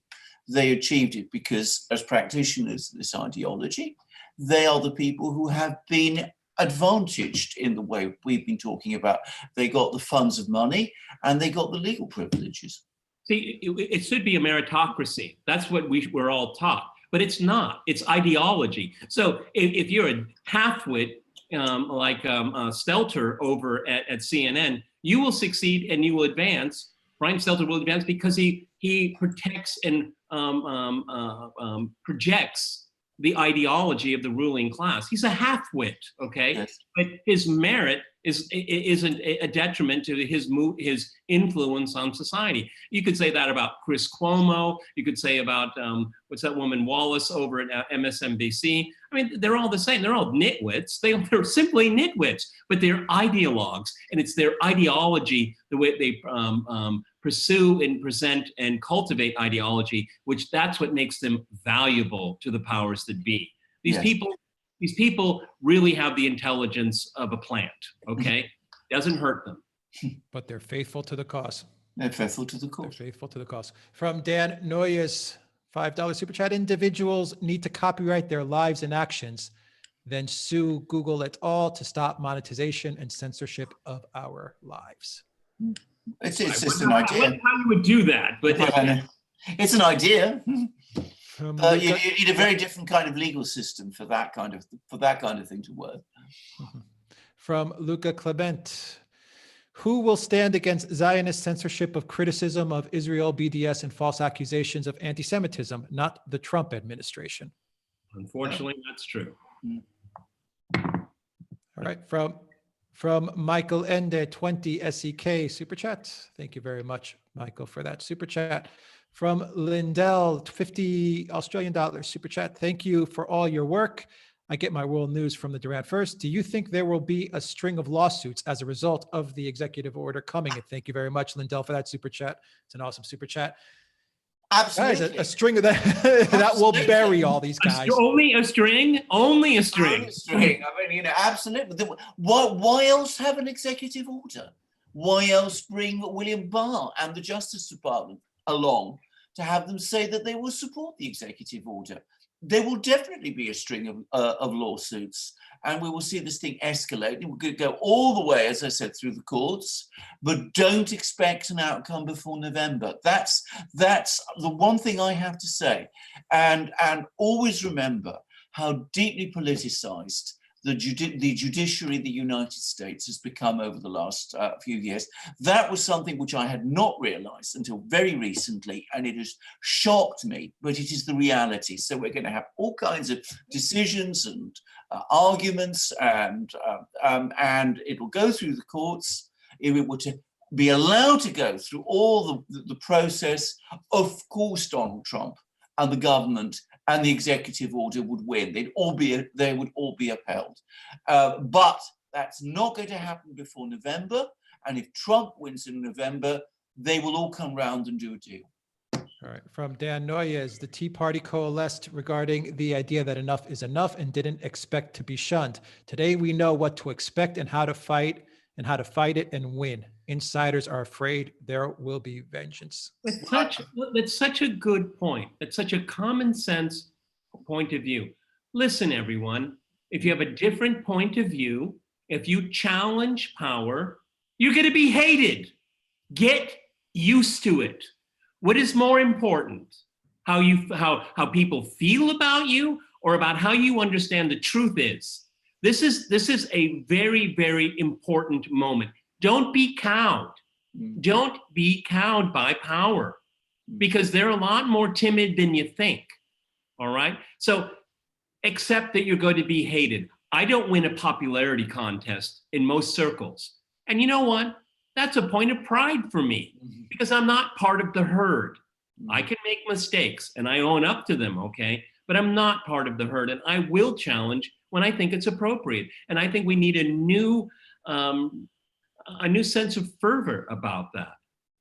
They achieved it because, as practitioners of this ideology, they are the people who have been advantaged in the way we've been talking about. They got the funds of money and they got the legal privileges. See, it should be a meritocracy. That's what we're all taught, but it's not. It's ideology. So if you're a halfwit like Stelter over at CNN, you will succeed and you will advance. Brian Stelter will advance because he protects and projects the ideology of the ruling class. He's a halfwit, okay? Yes. But his merit isn't a detriment to his influence on society. You could say that about Chris Cuomo. You could say about what's that woman Wallace over at MSNBC. I mean, they're all the same. They're all nitwits. They're simply nitwits, but they're ideologues, and it's their ideology, the way they pursue and present and cultivate ideology, which that's what makes them valuable to the powers that be. These people really have the intelligence of a plant, okay? Doesn't hurt them. but they're faithful to the cause. They're faithful to the They're cause. faithful to the cause. From Dan Noyes, $5 super chat. Individuals need to copyright their lives and actions, then sue Google et al. To stop monetization and censorship of our lives. It's just an idea. How you would do that, but It's an idea. From You Luca, need a very different kind of legal system for that kind of thing to work. from Luca Clement. Who will stand against Zionist censorship of criticism of Israel, BDS, and false accusations of anti-Semitism? Not the Trump administration. unfortunately, that's true. All right. From Michael Ende, 20 SEK super chat. Thank you very much, Michael, for that super chat. From Lindell, 50 Australian dollars super chat. Thank you for all your work. I get my world news from the Duran first. Do you think there will be a string of lawsuits as a result of the executive order coming? And thank you very much, Lindell, for that super chat. It's an awesome super chat. Absolutely. Guys, a string of that that will bury all these guys. Only a string? Only a string. I mean, absolutely. Why else have an executive order? Why else bring William Barr and the Justice Department along to have them say that they will support the executive order? There will definitely be a string of lawsuits, and we will see this thing escalate. We're going to go all the way, as I said, through the courts, but don't expect an outcome before November. That's the one thing I have to say. And always remember how deeply politicized the judiciary of the United States has become over the last few years. That was something which I had not realized until very recently, and it has shocked me, but it is the reality. So we're going to have all kinds of decisions and arguments, and it'll go through the courts. If it were to be allowed to go through all the process, of course Donald Trump and the government and the executive order would win. They would all be upheld. But that's not going to happen before November. And if Trump wins in November, they will all come round and do a deal. All right. From Dan Noyes, the Tea Party coalesced regarding the idea that enough is enough and didn't expect to be shunned. Today, we know what to expect and how to fight it and win. Insiders are afraid there will be vengeance. That's such a good point. It's such a common sense point of view. Listen, everyone, if you have a different point of view, if you challenge power, you're going to be hated. Get used to it. What is more important? How people feel about you, or about how you understand the truth is? This is a very, very important moment. Don't be cowed. Don't be cowed by power, because they're a lot more timid than you think. All right? So accept that you're going to be hated. I don't win a popularity contest in most circles. And you know what? That's a point of pride for me, because I'm not part of the herd. I can make mistakes and I own up to them, okay? But I'm not part of the herd, and I will challenge when I think it's appropriate. And I think we need a new sense of fervor about that,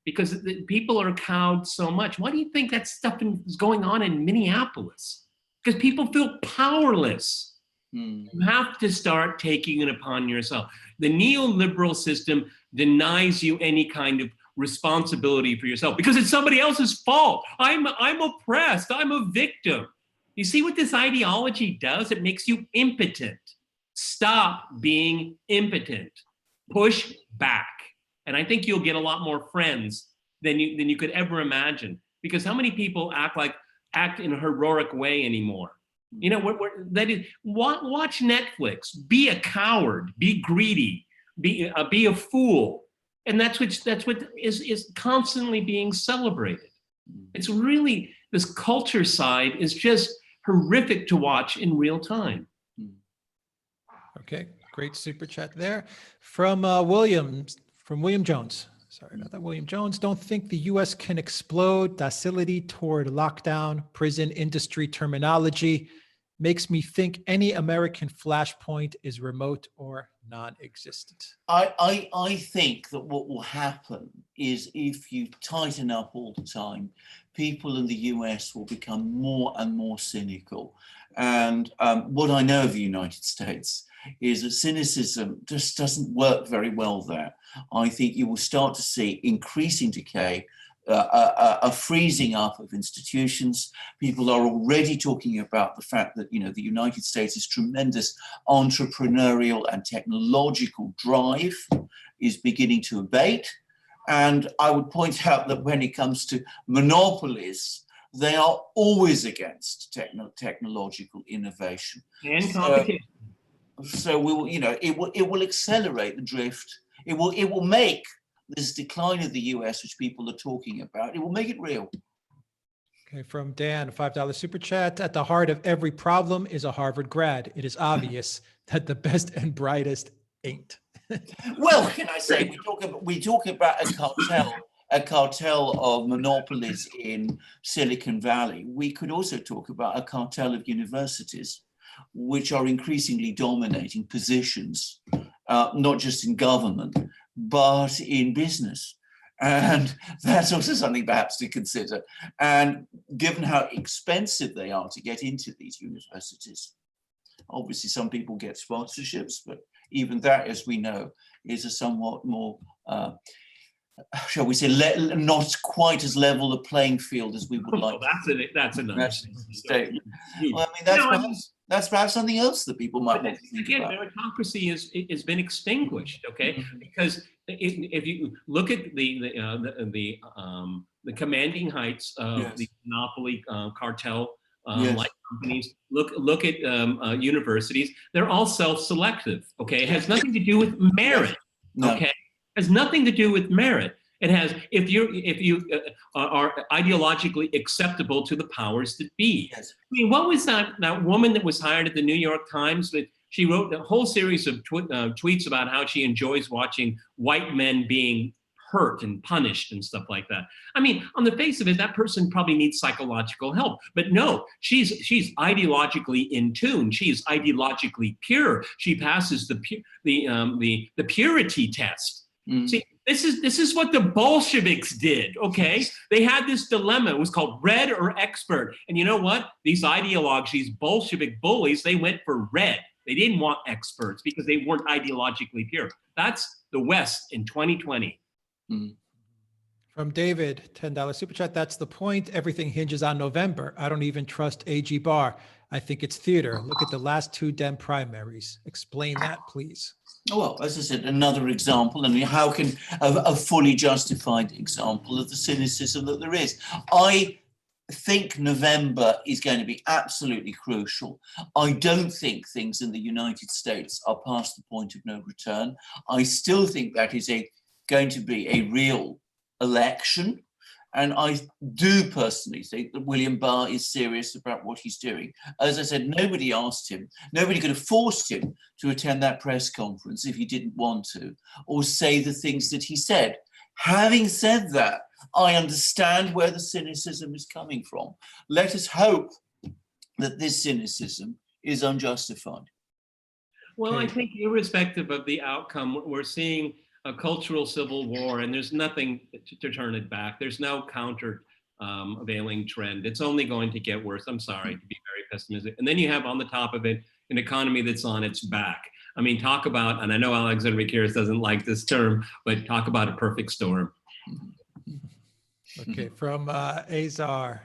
because people are cowed so much. Why do you think that stuff is going on in Minneapolis? Because people feel powerless. You have to start taking it upon yourself. The neoliberal system denies you any kind of responsibility for yourself because it's somebody else's fault. I'm oppressed. I'm a victim. You see what this ideology does? It makes you impotent. Stop being impotent. Push back. And I think you'll get a lot more friends than you could ever imagine. Because how many people act in a heroic way anymore? You know, watch Netflix. Be a coward. Be greedy. Be a fool. And that's what is constantly being celebrated. It's really, this culture side is just horrific to watch in real time. Okay, great super chat there. From William Jones. Sorry about that, William Jones. Don't think the U.S. can explode. Docility toward lockdown, prison industry terminology makes me think any American flashpoint is remote or non-existent. I think that what will happen is, if you tighten up all the time, people in the US will become more and more cynical. And what I know of the United States is that cynicism just doesn't work very well there. I think you will start to see increasing decay, a freezing up of institutions. People are already talking about the fact that, you know, the United States' tremendous entrepreneurial and technological drive is beginning to abate. And I would point out that when it comes to monopolies, they are always against technological innovation And competition. So we will, you know, it will accelerate the drift. It will make this decline of the US, which people are talking about, it will make it real. Okay, from Dan, $5 super chat. At the heart of every problem is a Harvard grad. It is obvious that the best and brightest ain't. Well, can I say, we talk about a cartel of monopolies in Silicon Valley. We could also talk about a cartel of universities, which are increasingly dominating positions, not just in government, but in business. And that's also something perhaps to consider. And given how expensive they are to get into these universities, obviously some people get sponsorships, but even that, as we know, is a somewhat more, shall we say, not quite as level a playing field as we would like. That's another statement. Well, I mean, that's perhaps something else that people might want to think about. Meritocracy has been extinguished, okay? Because if you look at the commanding heights of the monopoly cartel like companies, look at universities. They're all self-selective. Okay, it has nothing to do with merit. No. Okay, it has nothing to do with merit. It has if you are ideologically acceptable to the powers that be. Yes. I mean, what was that woman that was hired at the New York Times that she wrote a whole series of tweets about how she enjoys watching white men being hurt and punished and stuff like that. I mean, on the face of it, that person probably needs psychological help. But no, she's ideologically in tune. She's ideologically pure. She passes the purity test. See, this is what the Bolsheviks did. Okay, they had this dilemma. It was called red or expert. And you know what? These ideologues, these Bolshevik bullies, they went for red. They didn't want experts because they weren't ideologically pure. That's the West in 2020. From David, $10 super chat. That's the point. Everything hinges on November. I don't even trust AG Barr. I think it's theater. Look at the last two Dem primaries. Explain that, please. Well, as I said, another example, and how can a fully justified example of the cynicism that there is. I think November is going to be absolutely crucial. I don't think things in the United States are past the point of no return. I still think that is going to be a real election. And I do personally think that William Barr is serious about what he's doing. As I said, nobody asked him, nobody could have forced him to attend that press conference if he didn't want to, or say the things that he said. Having said that, I understand where the cynicism is coming from. Let us hope that this cynicism is unjustified. Well, I think irrespective of the outcome, we're seeing a cultural civil war, and there's nothing to turn it back. There's no countervailing trend. It's only going to get worse. I'm sorry to be very pessimistic. And then you have on the top of it an economy that's on its back. I mean, talk about, and I know Alexander Vickers doesn't like this term, but talk about a perfect storm. Okay, from Azar,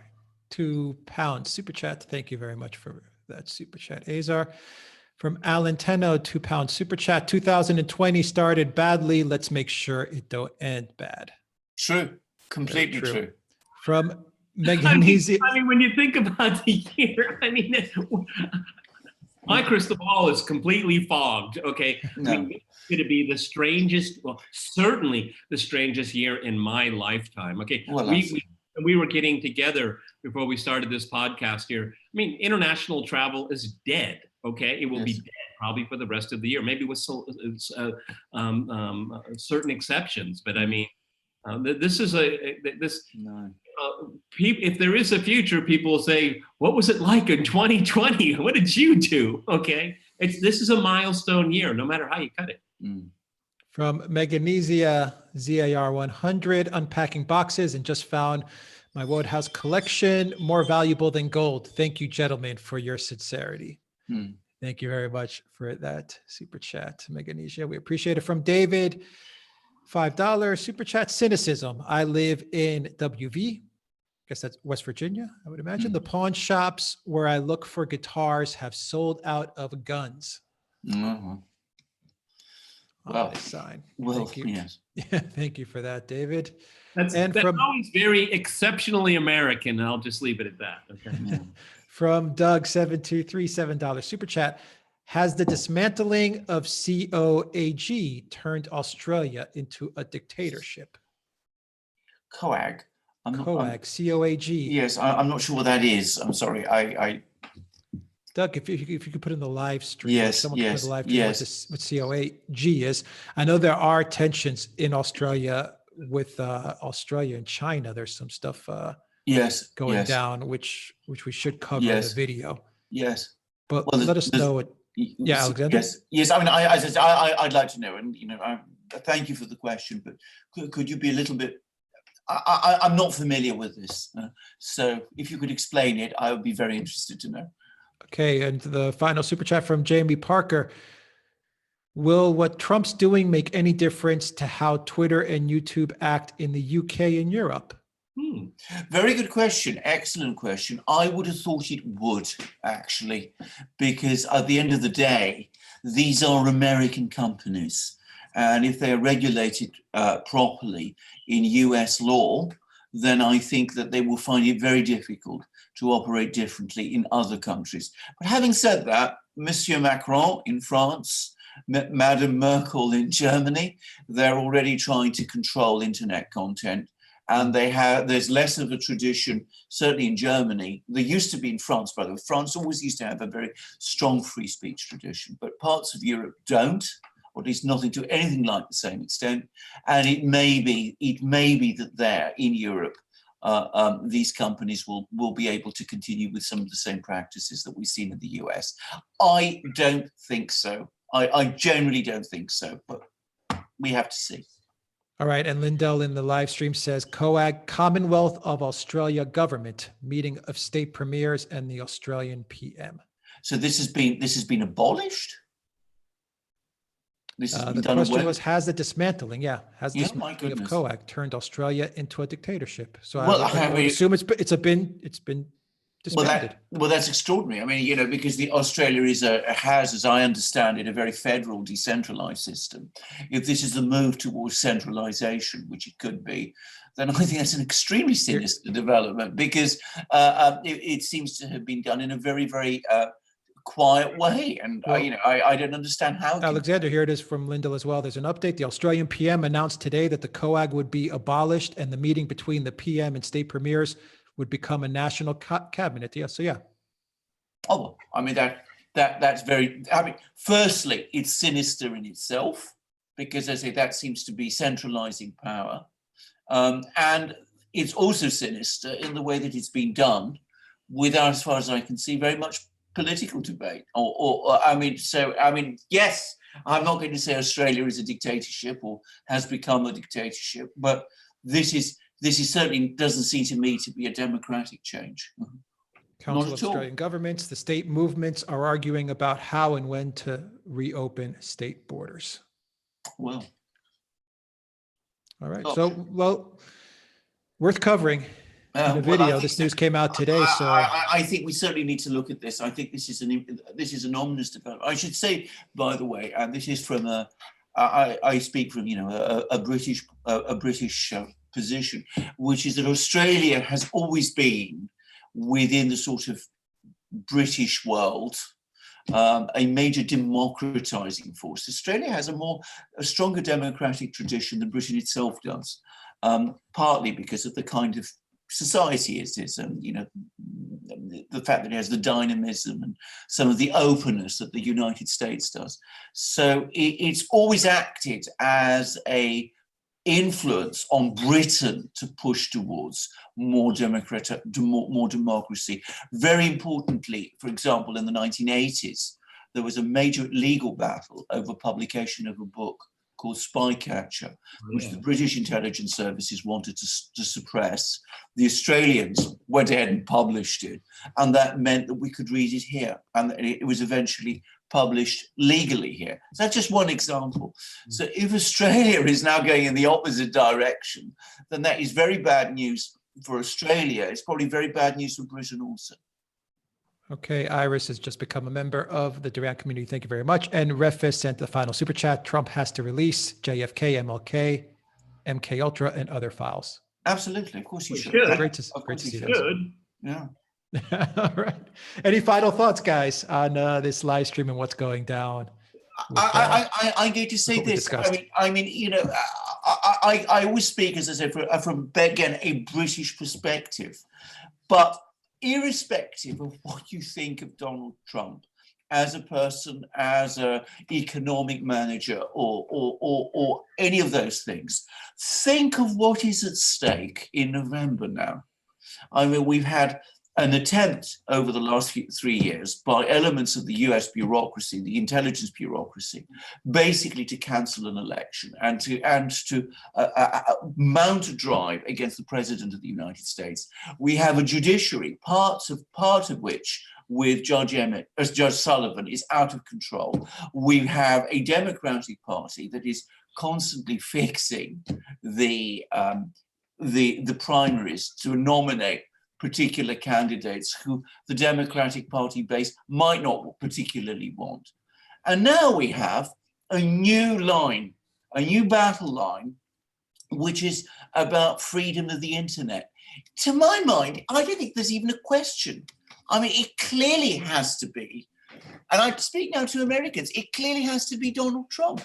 £2 super chat. Thank you very much for that super chat, Azar. From Alan Tenno, £2 super chat. 2020 started badly. Let's make sure it don't end bad. True, completely true. From Meganese. I mean, when you think about the year, I mean, my crystal ball is completely fogged. Okay, No. I mean, it's going to be the strangest, well, certainly the strangest year in my lifetime. Okay, Well, we were getting together before we started this podcast here. I mean, international travel is dead. Okay, it will be dead probably for the rest of the year, maybe with certain exceptions. But I mean, this is if there is a future, people will say, "What was it like in 2020? What did you do?" Okay, this is a milestone year, no matter how you cut it. From Meganesia ZAR 100, unpacking boxes and just found my Wodehouse collection more valuable than gold. Thank you, gentlemen, for your sincerity. Thank you very much for that super chat, Meganesia. We appreciate it. From David, $5 super chat. Cynicism. I live in WV. Guess that's West Virginia, I would imagine. The pawn shops where I look for guitars have sold out of guns. Well, sign. Well, thank you. Yes. Thank you for that, David. That's always very exceptionally American. I'll just leave it at that. Okay. From Doug, $723, super chat. Has the dismantling of COAG turned Australia into a dictatorship? COAG. COAG. Yes, I'm not sure what that is. I'm sorry. Doug, if you could put in the live stream, yes, someone could put in the live stream what COAG is. I know there are tensions in Australia with Australia and China. There's some stuff going down, which we should cover in the video. Yes. But let us know what. Yeah, Alexander. Yes. I mean, I'd like to know, and thank you for the question. But could you be a little bit? I'm not familiar with this, so if you could explain it, I would be very interested to know. Okay, and the final super chat from Jamie Parker. Will what Trump's doing make any difference to how Twitter and YouTube act in the UK and Europe? Very good question. Excellent question. I would have thought it would, actually, because at the end of the day, these are American companies. And if they are regulated properly in US law, then I think that they will find it very difficult to operate differently in other countries. But having said that, Monsieur Macron in France, Madame Merkel in Germany, they're already trying to control internet content. And there's less of a tradition, certainly in Germany. There used to be in France, by the way. France always used to have a very strong free speech tradition, but parts of Europe don't, or at least nothing to anything like the same extent. And it may be that there in Europe, these companies will be able to continue with some of the same practices that we've seen in the US. I don't think so. I generally don't think so, but we have to see. All right, and Lindell in the live stream says, COAG, Commonwealth of Australia Government, meeting of state premiers and the Australian PM. So this has been abolished? This has been the done question away? was, has the dismantling, has the Yeah, dismantling of my goodness. COAG turned Australia into a dictatorship? So Well, I would assume it's been disbanded. Well, that's extraordinary. I mean, because Australia has, as I understand it, a very federal, decentralized system. If this is the move towards centralization, which it could be, then I think that's an extremely sinister development, because it seems to have been done in a very, very quiet way. And I don't understand how. Alexander, here it is from Lindell as well. There's an update. The Australian PM announced today that the COAG would be abolished and the meeting between the PM and state premiers would become a national cabinet. Yeah. So yeah. Oh, well, I mean, that's very, I mean, firstly, it's sinister in itself, because as I say, that seems to be centralizing power. And it's also sinister in the way that it's been done without, as far as I can see, very much political debate. Yes, I'm not going to say Australia is a dictatorship or has become a dictatorship, but this is certainly doesn't seem to me to be a democratic change. Council of Australian Governments, the state movements are arguing about how and when to reopen state borders. Well. All right. So, well, worth covering in a video. This news came out today. So I think we certainly need to look at this. I think this is an ominous development. I should say, by the way, and this is from I speak from a British position, which is that Australia has always been within the sort of British world a major democratizing force. Australia has a stronger democratic tradition than Britain itself does, partly because of the kind of society it is, and the fact that it has the dynamism and some of the openness that the United States does. So it's always acted as a influence on Britain to push towards more democracy. Very importantly, for example, in the 1980s, there was a major legal battle over publication of a book called Spycatcher, which the British intelligence services wanted to suppress. The Australians went ahead and published it, and that meant that we could read it here, and it was eventually published legally here. So that's just one example. So if Australia is now going in the opposite direction, then that is very bad news for Australia. It's probably very bad news for Britain also. Okay, Iris has just become a member of the Duran community. Thank you very much. And Refis sent the final super chat. Trump has to release JFK, MLK, MK Ultra, and other files. Absolutely, of course you should. Great to see those. Yeah. All right. Any final thoughts, guys, on this live stream and what's going down? I'm going to say this. I mean, I always speak, as I said, from again a British perspective, but irrespective of what you think of Donald Trump as a person, as an economic manager, or any of those things, think of what is at stake in November now. I mean, we've had an attempt over the last 3 years by elements of the US bureaucracy, the intelligence bureaucracy, basically to cancel an election and to mount a drive against the president of the United States. We have a judiciary, part of which, with Judge Sullivan, is out of control. We have a Democratic Party that is constantly fixing the primaries to nominate particular candidates who the Democratic Party base might not particularly want. And now we have a new line, a new battle line which is about freedom of the internet. To my mind, I don't think there's even a question. I mean, it clearly has to be, and I speak now to Americans, it clearly has to be Donald Trump.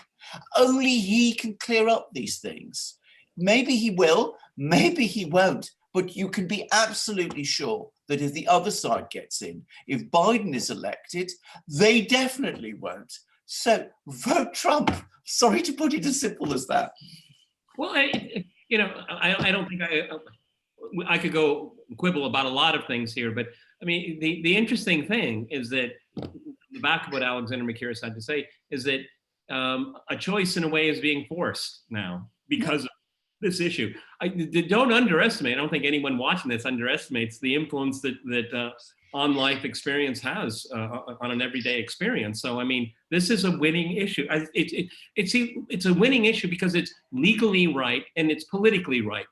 Only he can clear up these things. Maybe he will, maybe he won't, but you can be absolutely sure that if the other side gets in, if Biden is elected, they definitely won't. So vote Trump. Sorry to put it as simple as that. Well, I don't think I could go quibble about a lot of things here, but I mean, the interesting thing is that the back of what Alexander McKeris had to say is that a choice in a way is being forced now because of this issue. Don't underestimate. I don't think anyone watching this underestimates the influence that on life experience has on an everyday experience. So, I mean, this is a winning issue. It's a winning issue because it's legally right and it's politically right.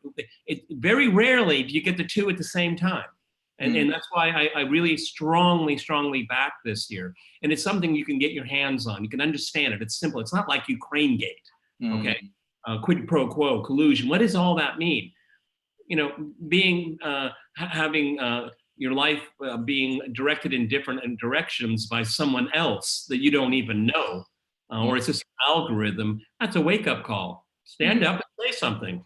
Very rarely do you get the two at the same time. And that's why I really strongly back this here. And it's something you can get your hands on. You can understand it. It's simple. It's not like Ukraine Gate, okay? Quid pro quo, collusion. What does all that mean? You know, being, having your life being directed in different directions by someone else that you don't even know, or it's just an algorithm, that's a wake-up call. Stand up and say something.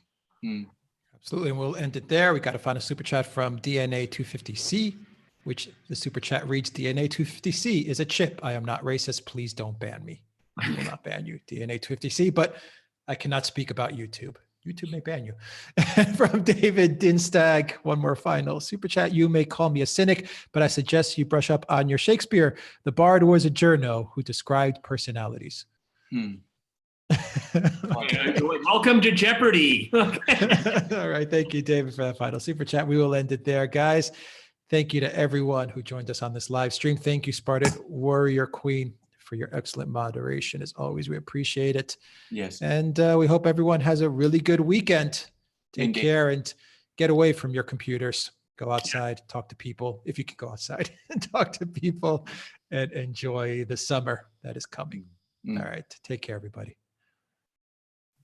Absolutely, and we'll end it there. We got to find a super chat from DNA250C, which the super chat reads, DNA250C is a chip. I am not racist. Please don't ban me. I will not ban you, DNA250C, but I cannot speak about YouTube. YouTube may ban you. From David Dinstag, one more final super chat. You may call me a cynic, but I suggest you brush up on your Shakespeare. The bard was a journo who described personalities. Okay. Welcome to Jeopardy. All right. Thank you, David, for that final super chat. We will end it there, guys. Thank you to everyone who joined us on this live stream. Thank you, Spartan Warrior Queen, for your excellent moderation. As always, we appreciate it. Yes. And we hope everyone has a really good weekend. Take care and get away from your computers. Go outside, talk to people, if you can go outside and talk to people, and enjoy the summer that is coming. All right. Take care, everybody.